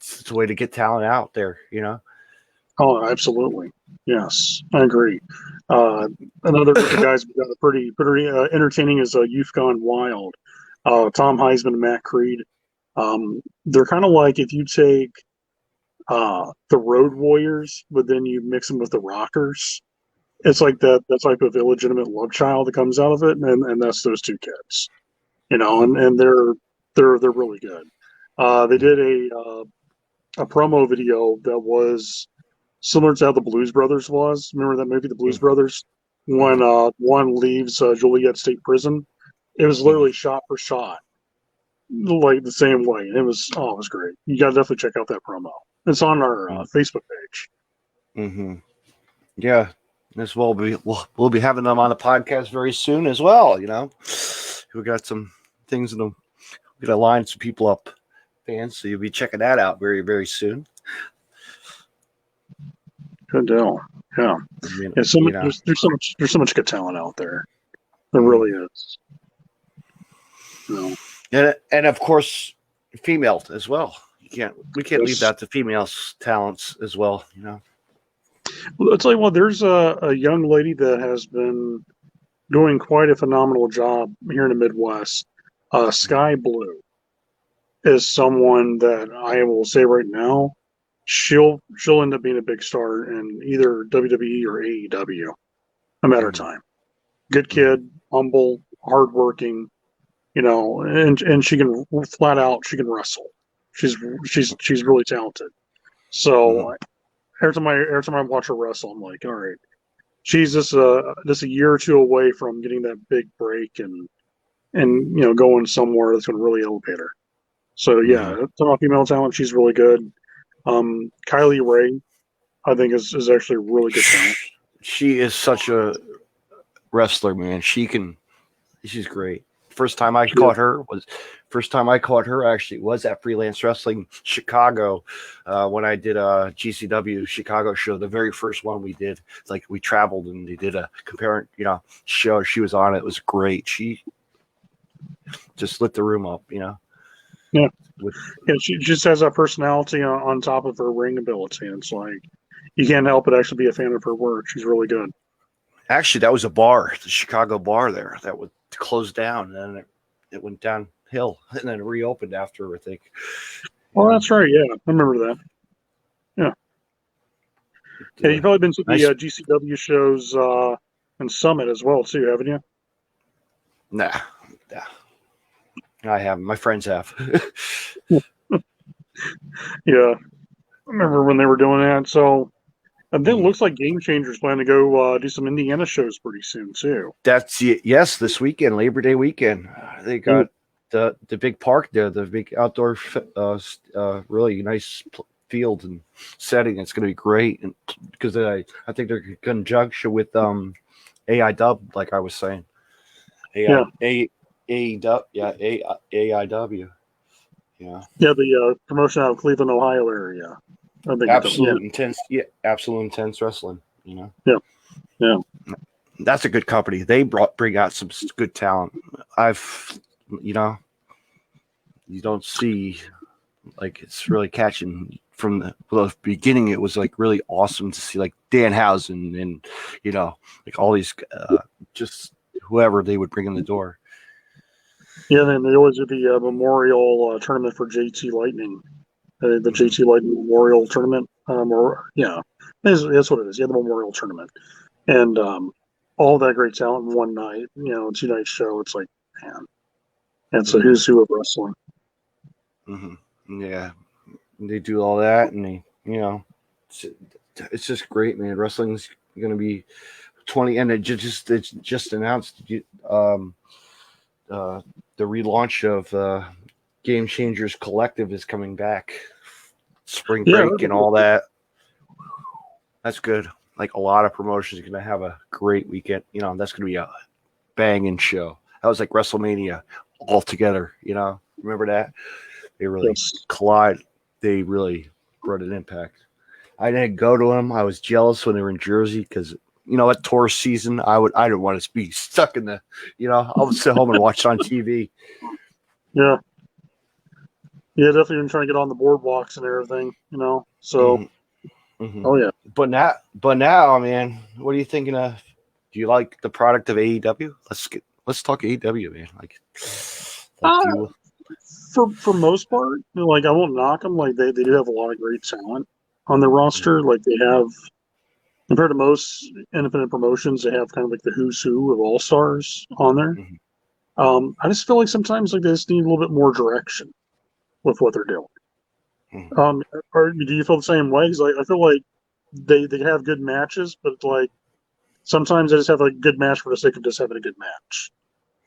it's a way to get talent out there. Oh, absolutely. Yes, I agree. Another group of guys we got a pretty entertaining is Youth Gone Wild. Tom Heisman and Matt Creed. They're kind of like if you take the Road Warriors, but then you mix them with the Rockers. It's like that type of illegitimate love child that comes out of it, and that's those two kids. And they're really good. They did a promo video that was similar to how the Blues Brothers was. Remember that movie, The Blues Brothers? When one leaves Joliet State Prison, it was literally shot for shot, like the same way. And it was great. You got to definitely check out that promo. It's on our Facebook page. Mm-hmm. Yeah, as well. We'll be having them on the podcast very soon as well. We got some things in them. We're gonna line some people up, fans. So you'll be checking that out very, very soon. Good deal. Yeah. There's so much good talent out there. There really is. And of course, females as well. We can't leave that to females talents as well. Well, I'll tell you what. There's a young lady that has been doing quite a phenomenal job here in the Midwest. Sky Blue is someone that I will say right now, she'll end up being a big star in either WWE or AEW. A matter of time. Good kid, humble, hardworking, and she can flat out. She can wrestle. She's really talented. So every time I watch her wrestle, I'm like, all right, she's just a year or two away from getting that big break and going somewhere that's going to really elevate her. So yeah, talking about female talent, she's really good. Kylie Ray, I think is actually a really good talent. She is such a wrestler, man. She's great. First time I caught her actually was at Freelance Wrestling Chicago when I did a GCW Chicago show, the very first one we did. It's like we traveled and they did a comparing, show. She was on it. It was great. She just lit the room up, Yeah. She just has that personality on top of her ring ability. And it's like you can't help but actually be a fan of her work. She's really good. Actually, that was a bar, the Chicago bar there, that would close down, and then it went downhill, and then reopened after, I think. Oh, that's right. Yeah, I remember that. Yeah. Yeah, you've probably been to the GCW shows and Summit as well, too, haven't you? Nah. I haven't. My friends have. Yeah. I remember when they were doing that. So, and then it looks like Game Changers plan to go do some Indiana shows pretty soon, too. Yes, this weekend, Labor Day weekend. They got the big park there, the big outdoor, really nice field and setting. It's going to be great. And because I think they're in conjunction with AIW, like I was saying. AIW. Yeah. Yeah, the promotion out of Cleveland, Ohio area. Absolute intense wrestling. Yeah. That's a good company. They bring out some good talent. You don't see like it's really catching from the beginning. It was like really awesome to see like Danhausen and like all these just whoever they would bring in the door. Yeah, then they always do the memorial tournament for JT Lightning the JT Light Memorial Tournament. That's what it is. Yeah, the Memorial Tournament, and all that great talent in one night. 2 night show. It's like, man, and so who's who of wrestling. Mm-hmm. Yeah, they do all that, and they, it's just great, man. Wrestling's going to be 20, and it's just announced the relaunch of Game Changers Collective is coming back. Spring break and all that. That's good. Like, a lot of promotions are going to have a great weekend. That's going to be a banging show. That was like WrestleMania all together. Remember that? They really collide. They really brought an impact. I didn't go to them. I was jealous when they were in Jersey because, at tour season, I didn't want to be stuck in the, I would sit home and watch it on TV. Yeah. Yeah, definitely been trying to get on the boardwalks and everything, So, Oh yeah. But now, man, what are you thinking of? Do you like the product of AEW? Let's talk AEW, man. For most part, I won't knock them. Like they do have a lot of great talent on their roster. Like they have, compared to most independent promotions, they have kind of like the who's who of all stars on there. I just feel like sometimes they just need a little bit more direction with what they're doing. Or do you feel the same way? Because I feel like they have good matches, but like sometimes they just have a good match for the sake of just having a good match,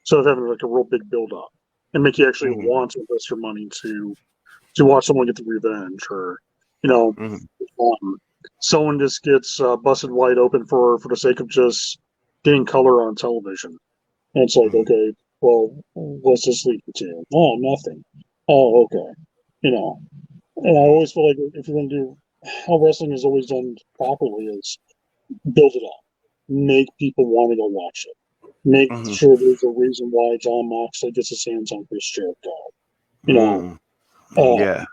so of having like a real big build up and make you actually want to invest your money to watch someone get the revenge, or someone just gets busted wide open for the sake of just getting color on television. And it's like, okay, well, what's this lead to? Oh, nothing. Oh, okay. And I always feel like if you're going to do how wrestling is always done properly is build it up, make people want to go watch it, make sure there's a reason why John Moxley gets his hands on Chris Jericho. Yeah.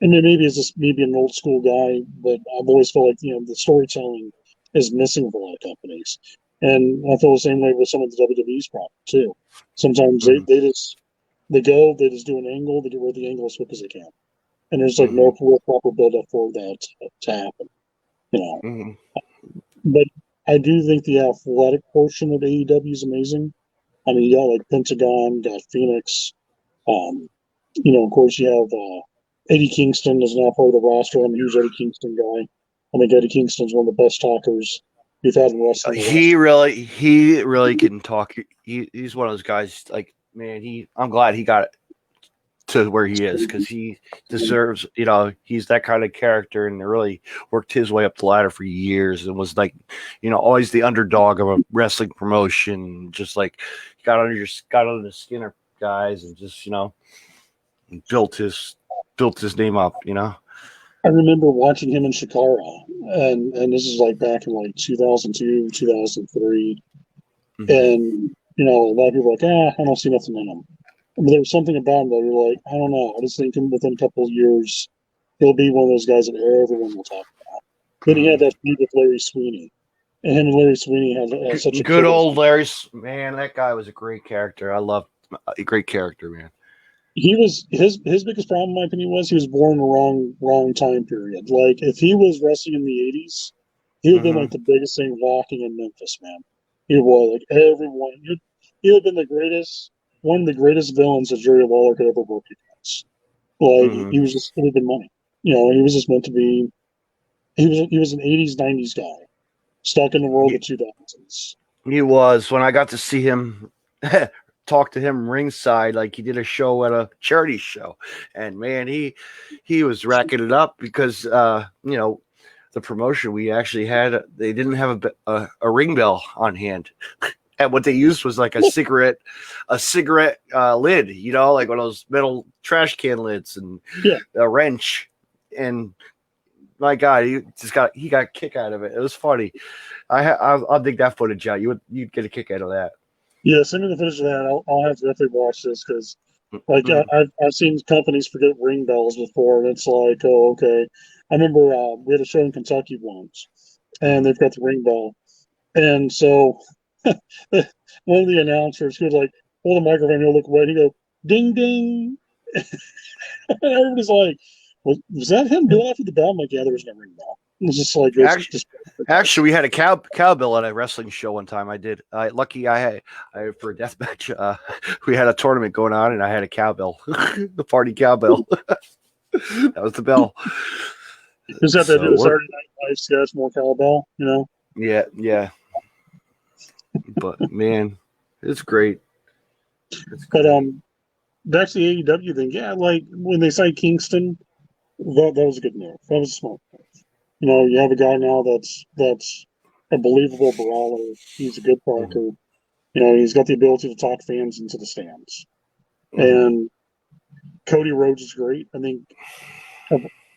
And then maybe it's just maybe an old school guy, but I've always felt like the storytelling is missing with a lot of companies, and I feel the same way with some of the WWE's product too. Sometimes they just do an angle, they get rid of the angle as quick as they can. And there's like no real proper build up for that to happen, But I do think the athletic portion of AEW is amazing. I mean, you got like Pentagon, got Phoenix. Of course, you have Eddie Kingston is now part of the roster. I'm a huge Eddie Kingston guy. I think Eddie Kingston's one of the best talkers we've had in wrestling. He really can talk. He's one of those guys. Like, man, I'm glad he got it to where he is, because he deserves, he's that kind of character, and really worked his way up the ladder for years and was like, always the underdog of a wrestling promotion. Just like got under the skin of guys and just, built his name up, I remember watching him in Chikara, and this is like back in like 2002, 2003. And, a lot of people are like, I don't see nothing in him. But there was something about him that you're like, I don't know. I just think within a couple of years, he'll be one of those guys that everyone will talk about. Then he had that feud with Larry Sweeney. And him and Larry Sweeney had such a good old Larry. Man, that guy was a great character. I loved a great character, man. He was his biggest problem, in my opinion, was he was born in the wrong time period. Like if he was wrestling in the 80s, he would have been like the biggest thing walking in Memphis, man. He was like everyone. He would have been one of the greatest villains that Jerry Lawler could ever work against. Like he was just would have been money. He was just meant to be. He was an 80s, 90s guy, stuck in the world of 2000s. He was. When I got to see him, talk to him ringside, like he did a show at a charity show, and man, he was racking it up because the promotion we actually had, they didn't have a ring bell on hand. And what they used was like a cigarette lid, like one of those metal trash can lids, and a wrench. And my God, he got a kick out of it. It was funny. I'll dig that footage out. You'd get a kick out of that. Yeah, send me the footage of that. I'll have to definitely watch this because, I've seen companies forget ring bells before, and it's like, oh, okay. I remember we had a show in Kentucky once, and they've got the ring bell, and so. One of the announcers, he was like, hold the microphone, he'll look away, and he go, ding, ding. And everybody's like, Was that him doing after the bell? I'm like, yeah, there was no ring bell. It was just like Actually, we had a cowbell at a wrestling show one time. I did. Lucky I had for a death match. We had a tournament going on, and I had a cowbell, the party cowbell. That was the bell. Is that the Saturday Night Live sketch, more cowbell? You know? Yeah. But man, it's great. But that's the AEW thing. Yeah, like when they signed Kingston, that was a good move. That was a smart move. You know, you have a guy now that's a believable brawler. He's a good talker. Mm-hmm. You know, he's got the ability to talk fans into the stands. Mm-hmm. And Cody Rhodes is great. I think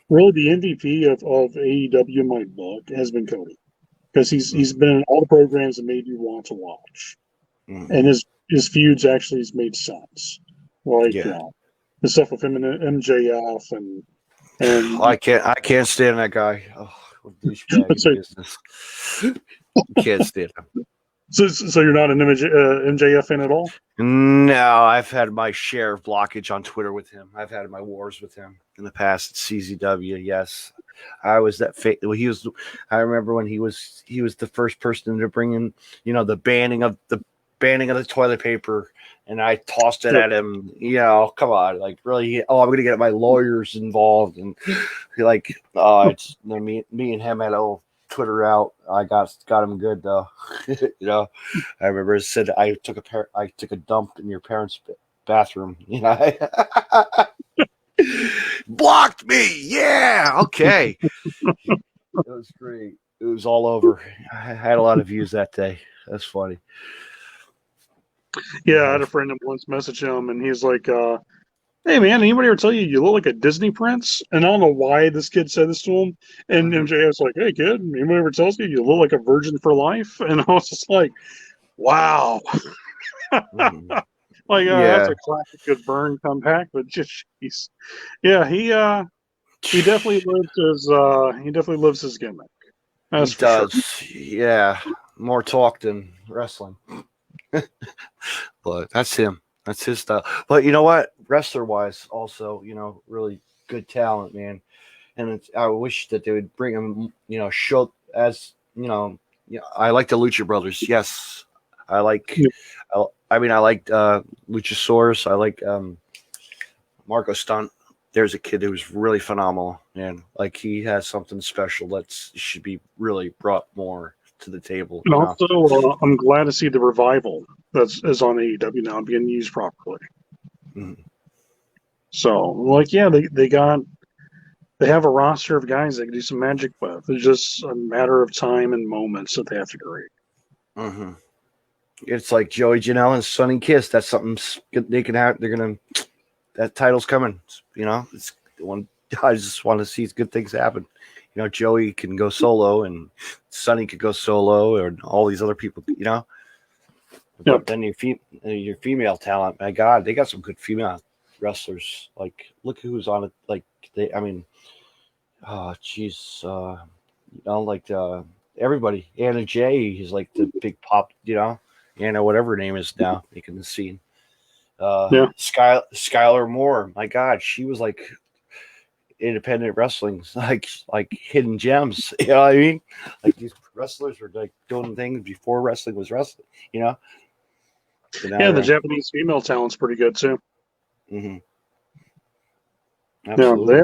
really the MVP of AEW in my book has been Cody, because he's been in all the programs that made you want to watch, and his feuds actually has made sense. Like you know, the stuff with him and MJF and I can't stand that guy. Oh, business. Can't stand him. So you're not an MJF fan at all? No, I've had my share of blockage on Twitter with him. I've had my wars with him in the past at CZW. Yes, I was that. He was. I remember when he was the first person to bring in, you know, the banning of the toilet paper, and I tossed it at him. You know, come on, like really? Oh, I'm gonna get my lawyers involved, and like, it's me and him had a little Twitter out. I got him good though. You know, I remember it said I took a dump in your parents' bathroom. You know, blocked me. Yeah, okay. It was great. It was all over. I had a lot of views that day. That's funny. Yeah, I had a friend that once messaged him, and he's like, "Hey man, anybody ever tell you look like a Disney prince?" And I don't know why this kid said this to him. And MJ was like, "Hey kid, anybody ever tells you look like a virgin for life?" And I was just like, "Wow." Like, that's a classic good burn comeback, but just yeah, he definitely lives his gimmick. That's he does. Sure. Yeah, more talk than wrestling. But that's him. That's his style. But you know what? Wrestler wise, also, you know, really good talent, man. And I wish that they would bring him, you know, show as, you know, I like the Lucha Brothers. Yes. I like Luchasaurus. I like Marco Stunt. There's a kid who's really phenomenal, man. Like, he has something special that should be really brought more to the table. And also, I'm glad to see the revival is on AEW now being used properly. Mm-hmm. So, like, yeah, they have a roster of guys they can do some magic with. It's just a matter of time and moments that they have to create. Mm-hmm. It's like Joey Janela and Sonny Kiss. That's something they can have. That title's coming. You know, it's one. I just want to see good things happen. You know, Joey can go solo, and Sonny could go solo, and all these other people. You know, but then your female talent. My God, they got some good female wrestlers. Like, look who's on it. Like everybody. Anna Jay is like the big pop. You know, Anna, whatever her name is now, making the scene. Skylar Moore. My God, she was like independent wrestling, like hidden gems. You know what I mean? Like, these wrestlers were like doing things before wrestling was wrestling. You know? Yeah, the Japanese female talent's pretty good too. Mm-hmm. Absolutely.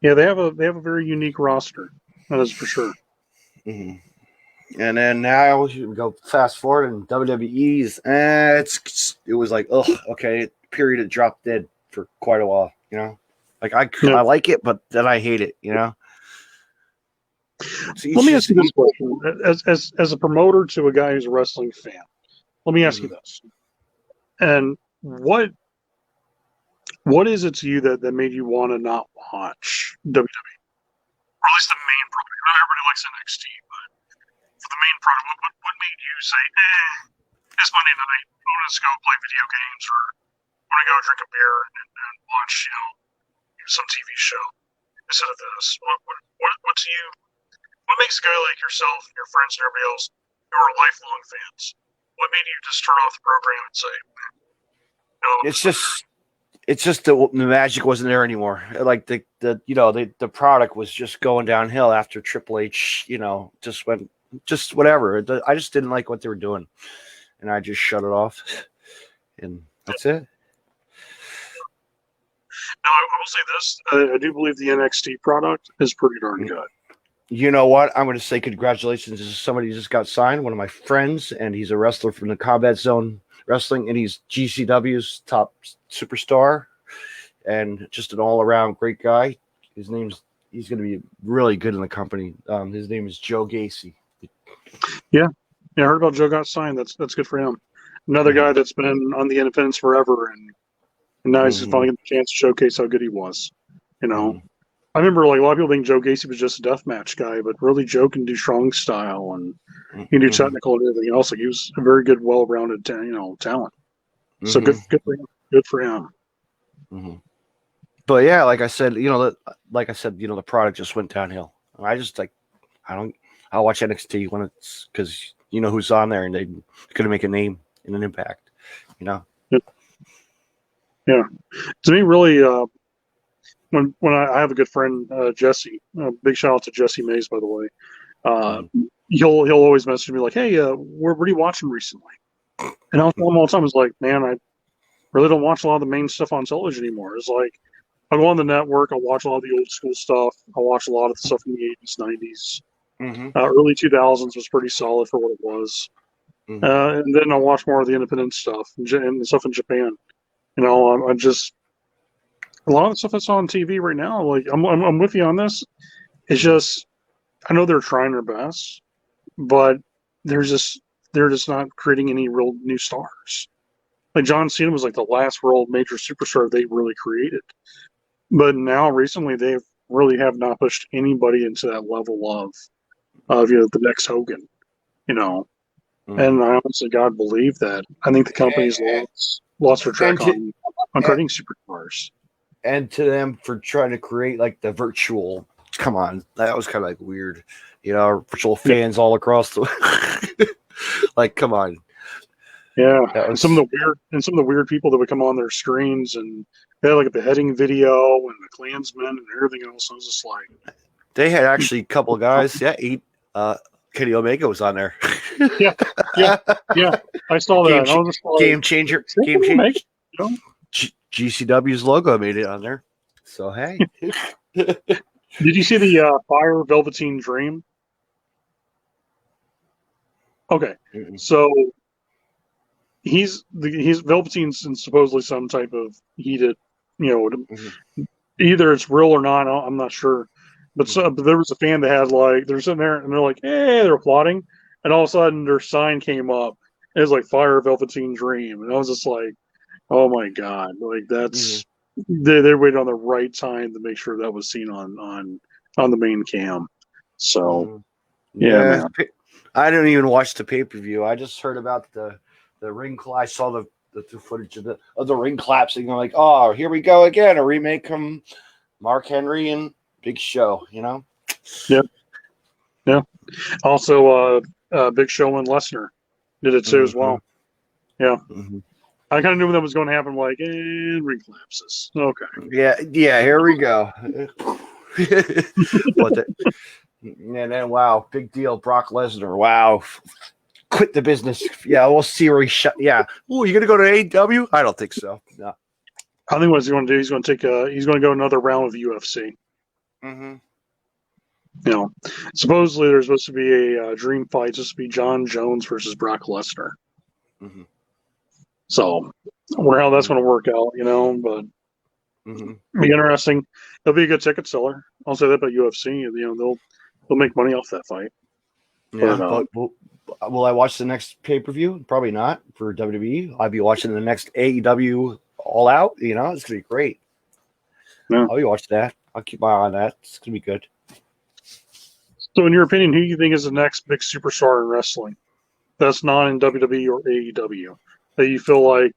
They have a very unique roster. That is for sure. Mm-hmm. And then now we go fast forward in WWE's. It was like, okay, period. It dropped dead for quite a while. You know, like I like it, but then I hate it. You know. Let me ask you this question: as a promoter to a guy who's a wrestling fan, let me ask you this: and what is it to you that made you want to not watch WWE? Or at least the main product. Not everybody likes NXT, but for the main product, what made you say, it's Monday night, I'm going to go play video games, or I'm going to go drink a beer and watch, some TV show instead of this? What to you? What makes a guy like yourself, your friends, and everybody else who are lifelong fans? What made you just turn off the program and say, no? it's just the magic wasn't there anymore. Like the product was just going downhill after Triple H, just whatever. I just didn't like what they were doing, and I just shut it off, and that's it. Now, I will say this: I do believe the NXT product is pretty darn good. You know what? I'm going to say congratulations to somebody who just got signed, one of my friends, and he's a wrestler from the Combat Zone Wrestling, and he's GCW's top superstar, and just an all-around great guy. He's going to be really good in the company. His name is Joe Gacy. Yeah, I heard about Joe got signed. That's good for him. Another guy that's been on the independents forever, and now he's finally getting a chance to showcase how good he was. I remember like a lot of people think Joe Gacy was just a deathmatch guy, but really Joe can do strong style and he can do technical and everything else. Like he was a very good, well-rounded, talent. So good for him. Good for him. But yeah, like I said, the product just went downhill. I just I'll watch NXT when it's because who's on there and they're going to make a name and an impact. Yeah. To me, really, when I have a good friend, Jesse, big shout out to Jesse Mays, by the way. He'll always message me like, "Hey, what are you watching recently?" And I'll tell him all the time, "It's like, man, I really don't watch a lot of the main stuff on television anymore. It's like I'll go on the network, I'll watch a lot of the old school stuff, I'll watch a lot of the stuff in the 80s, 90s, early 2000s was pretty solid for what it was, and then I'll watch more of the independent stuff and the stuff in Japan. I'm just." A lot of the stuff I saw on TV right now, like I'm with you on this. It's just I know they're trying their best, but they're just not creating any real new stars. Like John Cena was like the last world major superstar they really created, but now recently they really have not pushed anybody into that level of the next Hogan, And I honestly, God, believe that. I think the company's lost their track on creating superstars. And to them for trying to create like the virtual, come on, that was kind of like weird, virtual fans all across the, like, come on. Yeah, and some of the weird people that would come on their screens and they had like a beheading video and the Klansmen and everything else. I was just like, they had actually a couple of guys. Yeah, Kenny Omega was on there. yeah. I saw that. I was just like, game changer. GCW's logo made it on there. So, hey. Did you see the Fire Velveteen Dream? Okay. So he's Velveteen's in supposedly some type of heated, either it's real or not, I'm not sure. But there was a fan that had they're sitting there and they're like, hey, they're applauding. And all of a sudden their sign came up. It was like Fire Velveteen Dream. And I was just like, oh my God! Like that's they're waiting on the right time to make sure that was seen on the main cam. So yeah, man. I didn't even watch the pay-per-view. I just heard about the ring. I saw the footage of the ring claps, and you're like, oh, here we go again, a remake from Mark Henry and Big Show. Yeah. Also, Big Show and Lesnar did it too as well. Yeah. I kind of knew that was going to happen. Like, ring collapses. Okay. Yeah. Here we go. And then, wow, big deal. Brock Lesnar. Wow, quit the business. Yeah, we'll see where he shut. Yeah. Oh, you gonna go to AEW? I don't think so. No. I think what he's going to do, he's going to go another round of UFC. Supposedly there's supposed to be a dream fight. It's supposed to be John Jones versus Brock Lesnar. So, I wonder how that's going to work out, but it'll be interesting. It'll be a good ticket seller. I'll say that about UFC. They'll make money off that fight. Yeah, but will I watch the next pay-per-view? Probably not for WWE. I'll be watching the next AEW All Out. It's going to be great. Yeah. I'll be watching that. I'll keep my eye on that. It's going to be good. So, in your opinion, who do you think is the next big superstar in wrestling that's not in WWE or AEW that you feel like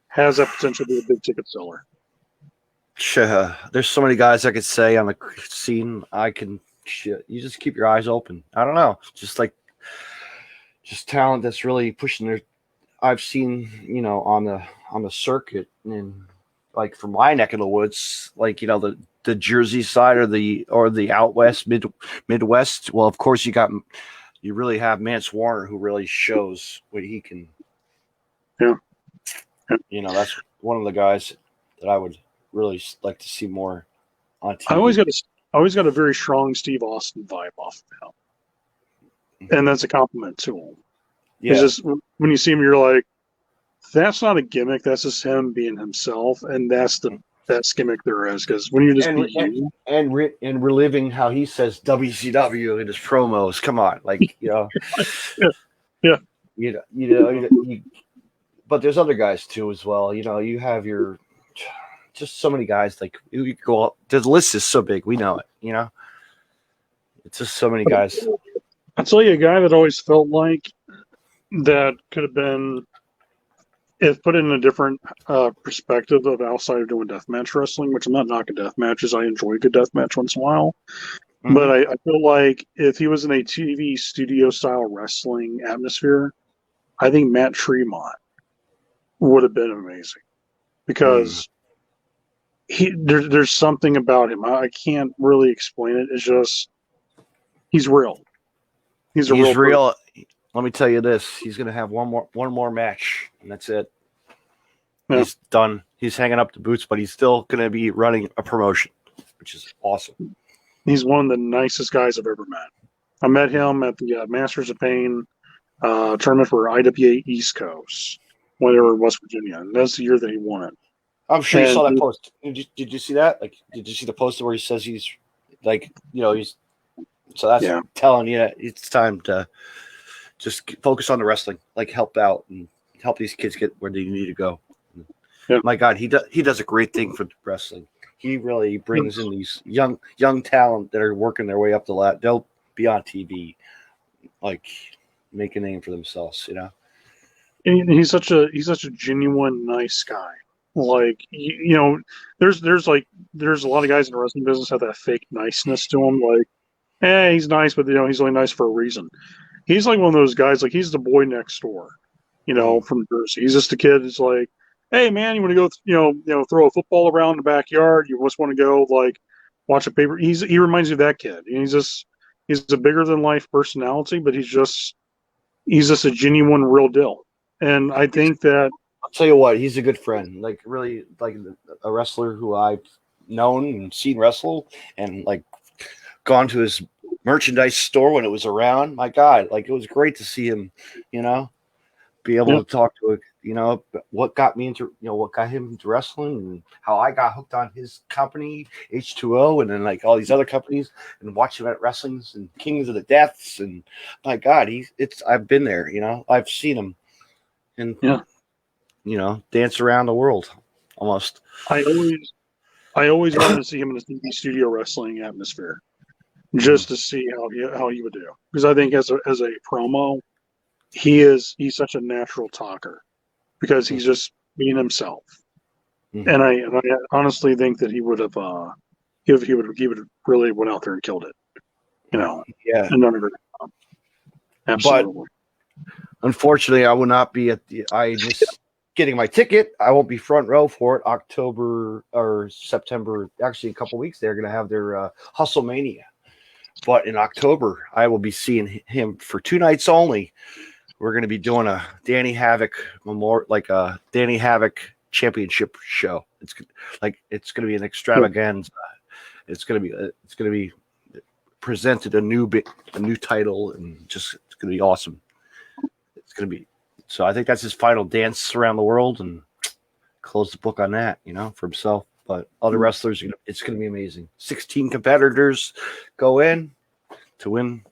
has that potential to be a big ticket seller? Sure. There's so many guys I could say on the scene. You just keep your eyes open. I don't know. Just talent that's really pushing their. I've seen, on the circuit and like from my neck of the woods, like the Jersey side or the out west Midwest. Well, of course you really have Mance Warner, who really shows what he can. Yeah. That's one of the guys that I would really like to see more on TV. I always got a very strong Steve Austin vibe off of him, and that's a compliment to him. Yeah. It's just when you see him, you're like, that's not a gimmick. That's just him being himself, and that's the best gimmick there is. Because when you just be you and reliving how he says WCW in his promos, come on, like yeah. But there's other guys too as well. You have just so many guys. Like you go up, the list is so big. We know it. It's just so many guys. I'll tell you a guy that always felt like that could have been, if put in a different perspective of outside of doing deathmatch wrestling, which I'm not knocking death matches. I enjoy a good death match once in a while. Mm-hmm. But I feel like if he was in a TV studio style wrestling atmosphere, I think Matt Tremont would have been amazing, because there's something about him. I can't really explain it. It's just he's real. He's real. Let me tell you this: he's going to have one more match, and that's it. Yeah. He's done. He's hanging up the boots, but he's still going to be running a promotion, which is awesome. He's one of the nicest guys I've ever met. I met him at the Masters of Pain tournament for IWA East Coast when they were in West Virginia, and that's the year that he won it. I'm sure you saw that post. Did you see that? Like, did you see the post where he says he's like, he's. So that's telling you it's time to just focus on the wrestling, like help out and help these kids get where they need to go. Yeah. My God, he does a great thing for wrestling. He really brings in these young talent that are working their way up the ladder. They'll be on TV, like make a name for themselves, And he's such a genuine nice guy. Like there's a lot of guys in the wrestling business have that fake niceness to him. Like, he's nice, but he's only nice for a reason. He's like one of those guys. Like, he's the boy next door, from Jersey. He's just a kid. It's like, hey man, you want to go, throw a football around the backyard? You just want to go like watch a paper? He reminds you of that kid. He's a bigger than life personality, but he's just a genuine, real deal. And I think that I'll tell you what, he's a good friend. Like really, like a wrestler who I've known and seen wrestle, and like gone to his merchandise store when it was around. My God, like it was great to see him, be able to talk to what got me into, what got him into wrestling, and how I got hooked on his company H2O, and then like all these other companies, and watching him at wrestlings and Kings of the Deaths, and my God, I've been there, I've seen him, and dance around the world almost. I always wanted to see him in a TV studio wrestling atmosphere, just to see how he would do. Because I think as a promo, he's such a natural talker, because he's just being himself. Mm-hmm. And I honestly think that he would have he would really went out there and killed it. Yeah. And done a great job. Absolutely. But unfortunately, I will not be I just getting my ticket. I won't be front row for it. October or September, actually a couple weeks, they're going to have their Hustlemania. But in October, I will be seeing him for 2 nights only. We're going to be doing a Danny Havoc Danny Havoc championship show. It's going to be an extravaganza. It's going to be presented a new title, and just it's going to be awesome. It's going to be. So I think that's his final dance around the world, and close the book on that, for himself. But other wrestlers, it's going to be amazing. 16 competitors go in to win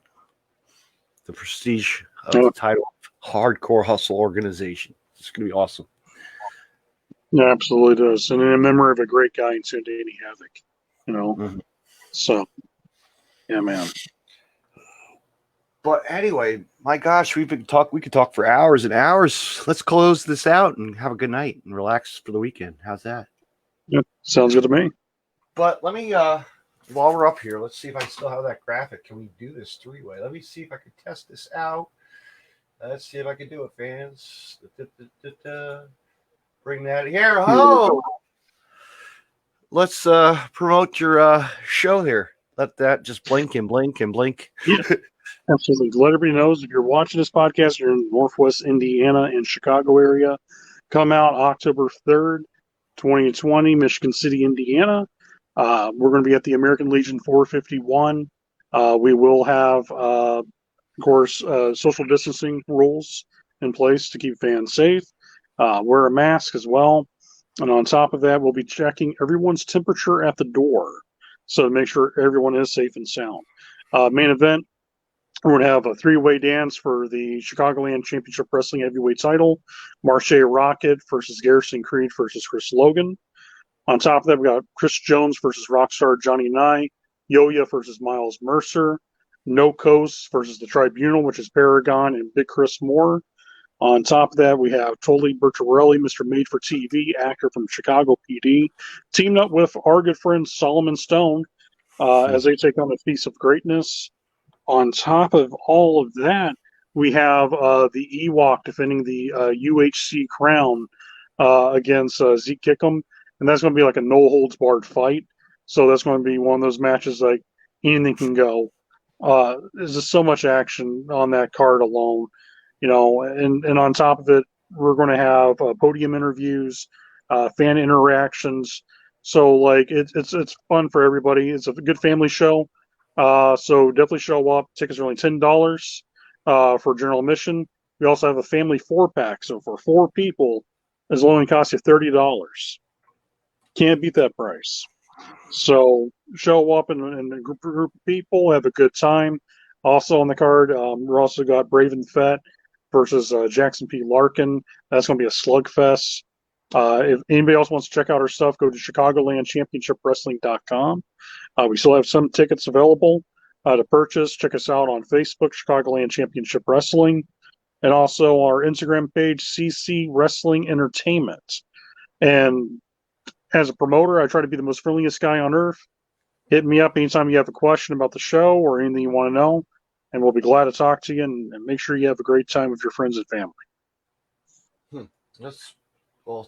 the prestige of the title of Hardcore Hustle Organization. It's going to be awesome. Yeah, absolutely does. And in memory of a great guy in Danny Havoc, Mm-hmm. So, yeah, man. But anyway, my gosh, we could talk for hours and hours. Let's close this out and have a good night and relax for the weekend. How's that? Yeah, sounds good to me. But let me, while we're up here, let's see if I still have that graphic. Can we do this 3-way? Let me see if I can test this out. Let's see if I can do it, fans. Bring that here. Oh! let's promote your show here. Let that just blink and blink and blink. Yeah, absolutely. Let everybody knows if you're watching this podcast, you're in Northwest Indiana and Chicago area. Come out October 3rd, 2020, Michigan City, Indiana. We're going to be at the American Legion 451. We will have, of course, social distancing rules in place to keep fans safe. Wear a mask as well. And on top of that, we'll be checking everyone's temperature at the door. So to make sure everyone is safe and sound. Main event, we're going to have a three-way dance for the Chicagoland Championship Wrestling Heavyweight title. Marche Rocket versus Garrison Creed versus Chris Logan. On top of that, we got Chris Jones versus Rockstar Johnny Nye. Yoya versus Miles Mercer. No Coast versus the Tribunal, which is Paragon and Big Chris Moore. On top of that, we have Toli Bertarelli, Mr. Made for TV, actor from Chicago PD, teamed up with our good friend Solomon Stone as they take on the Feast of Greatness. On top of all of that, we have the Ewok defending the UHC crown against Zeke Kickham, and that's going to be like a no holds barred fight. So that's going to be one of those matches like anything can go. There's just so much action on that card alone. And on top of it, we're going to have podium interviews, fan interactions. So like it's fun for everybody. It's a good family show. So definitely show up. Tickets are only $10 for general admission. We also have a family 4-pack. So for 4 people, it's only cost you $30. Can't beat that price. So show up in a group of people, have a good time. Also on the card, we're also got Brave and Fett versus Jackson P. Larkin. That's going to be a slugfest. If anybody else wants to check out our stuff, go to ChicagolandChampionshipWrestling.com. We still have some tickets available to purchase. Check us out on Facebook, Chicagoland Championship Wrestling, and also our Instagram page, CC Wrestling Entertainment. And as a promoter, I try to be the most friendliest guy on earth. Hit me up anytime you have a question about the show or anything you want to know, and we'll be glad to talk to you and make sure you have a great time with your friends and family.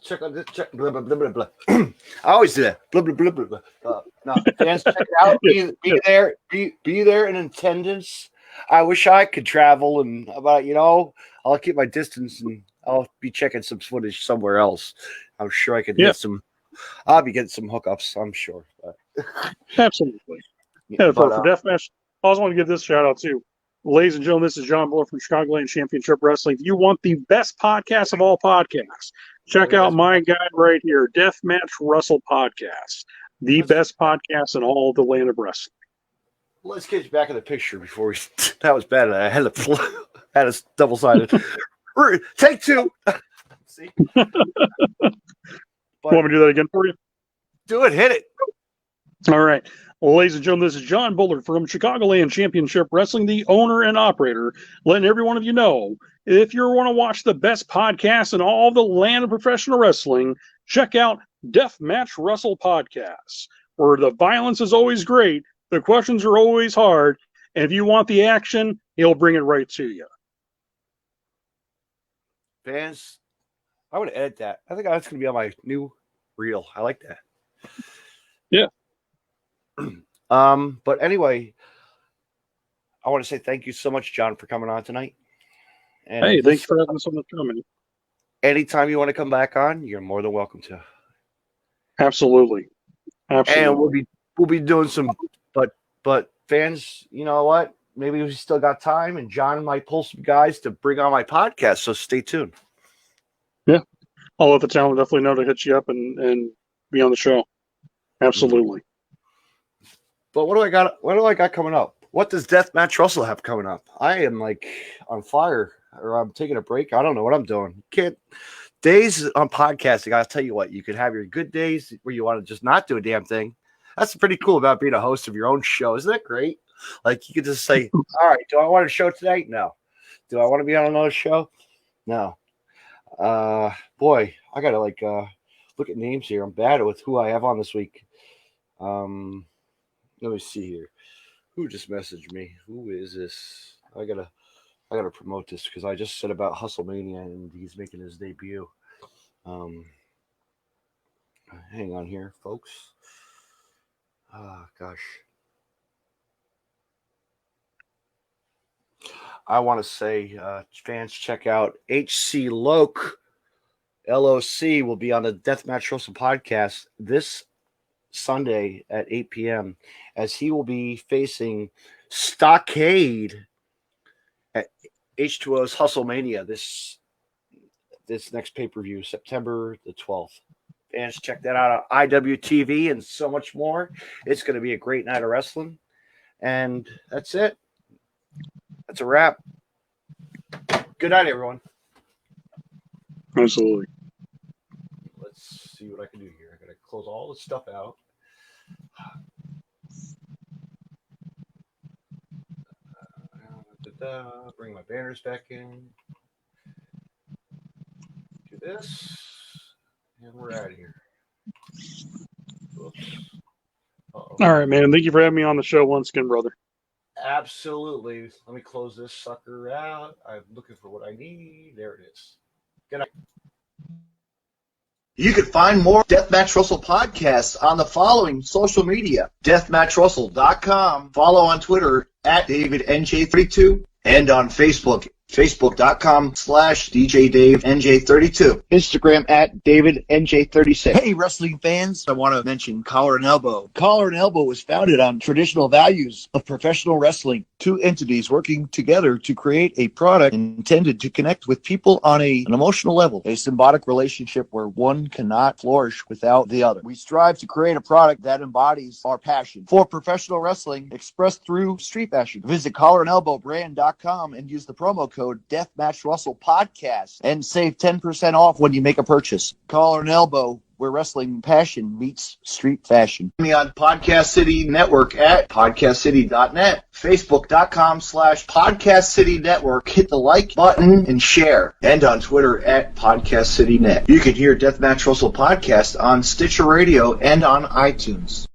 Check out this. Blah, blah, blah, blah, blah. I always do that. Blah, blah, blah, blah, blah. No, fans, check it out. Be there. Be there in attendance. I wish I could travel and I'll keep my distance and I'll be checking some footage somewhere else. I'm sure I could get some. I'll be getting some hookups. I'm sure. Absolutely. Yeah, for Deathmatch, I also want to give this shout out too. Ladies and gentlemen, this is John Bullard from Chicagoland Championship Wrestling. If you want the best podcast of all podcasts, check out my guy right here, Deathmatch Wrestle Podcast, the best podcast in all of the land of wrestling. Let's get you back in the picture before we. That was bad. I had a double-sided. Take 2. See. Want me to do that again for you? Do it. Hit it. All right. Well, ladies and gentlemen, this is John Bullard from Chicagoland Championship Wrestling, the owner and operator, letting every one of you know, if you want to watch the best podcast in all the land of professional wrestling, check out Deathmatch Wrestle Podcast, where the violence is always great, the questions are always hard, and if you want the action, he'll bring it right to you. Fans, I would edit that. I think that's going to be on my new reel. I like that. Yeah. But anyway, I want to say thank you so much, John, for coming on tonight. And hey, thanks for having us on the show, man. Anytime you want to come back on, you're more than welcome to. Absolutely. And we'll be doing some, but fans, you know what? Maybe we still got time, and John might pull some guys to bring on my podcast. So stay tuned. Yeah, I'll let the talent definitely know to hit you up and be on the show. Absolutely. But what do I got coming up? What does Deathmatch Russell have coming up? I am like on fire, or I'm taking a break. I don't know what I'm doing. Days on podcasting, I'll tell you what, you could have your good days where you want to just not do a damn thing. That's pretty cool about being a host of your own show. Isn't that great? Like you could just say, all right, do I want a show tonight? No. Do I want to be on another show? No. Boy, I gotta look at names here. I'm bad with who I have on this week. Let me see here. Who just messaged me? Who is this? I gotta promote this because I just said about Hustlemania and he's making his debut. Hang on here, folks. Gosh. I want to say, fans, check out HC Loc. LOC will be on the Deathmatch Russell podcast this Sunday at 8 p.m. as he will be facing Stockade at H2O's Hustlemania this next pay-per-view, September the 12th. Fans, check that out on IWTV and so much more. It's going to be a great night of wrestling. And that's it. That's a wrap. Good night, everyone. Absolutely. Let's see what I can do here. I got to close all this stuff out. Bring my banners back in. Do this. And we're out of here. Oops. Uh-oh. All right, man. Thank you for having me on the show once again, brother. Absolutely. Let me close this sucker out. I'm looking for what I need. There it is. Good night. You can find more Deathmatch Russell podcasts on the following social media: deathmatchrussell.com, follow on Twitter at DavidNJ32, and on Facebook, facebook.com/DJDaveNJ32. Instagram at DavidNJ36. Hey, wrestling fans, I want to mention Collar and Elbow. Collar and Elbow was founded on traditional values of professional wrestling. Two entities working together to create a product intended to connect with people on an emotional level. A symbiotic relationship where one cannot flourish without the other. We strive to create a product that embodies our passion for professional wrestling expressed through street fashion. Visit collarandelbowbrand.com and use the promo code Deathmatch Russell Podcast and save 10% off when you make a purchase. Collar and Elbow, where wrestling passion meets street fashion. Me on Podcast City Network at podcastcity.net, facebook.com/Podcast City Network. Hit the like button and share. And on Twitter at Podcast City Net. You can hear Deathmatch Russell Podcast on Stitcher Radio and on iTunes.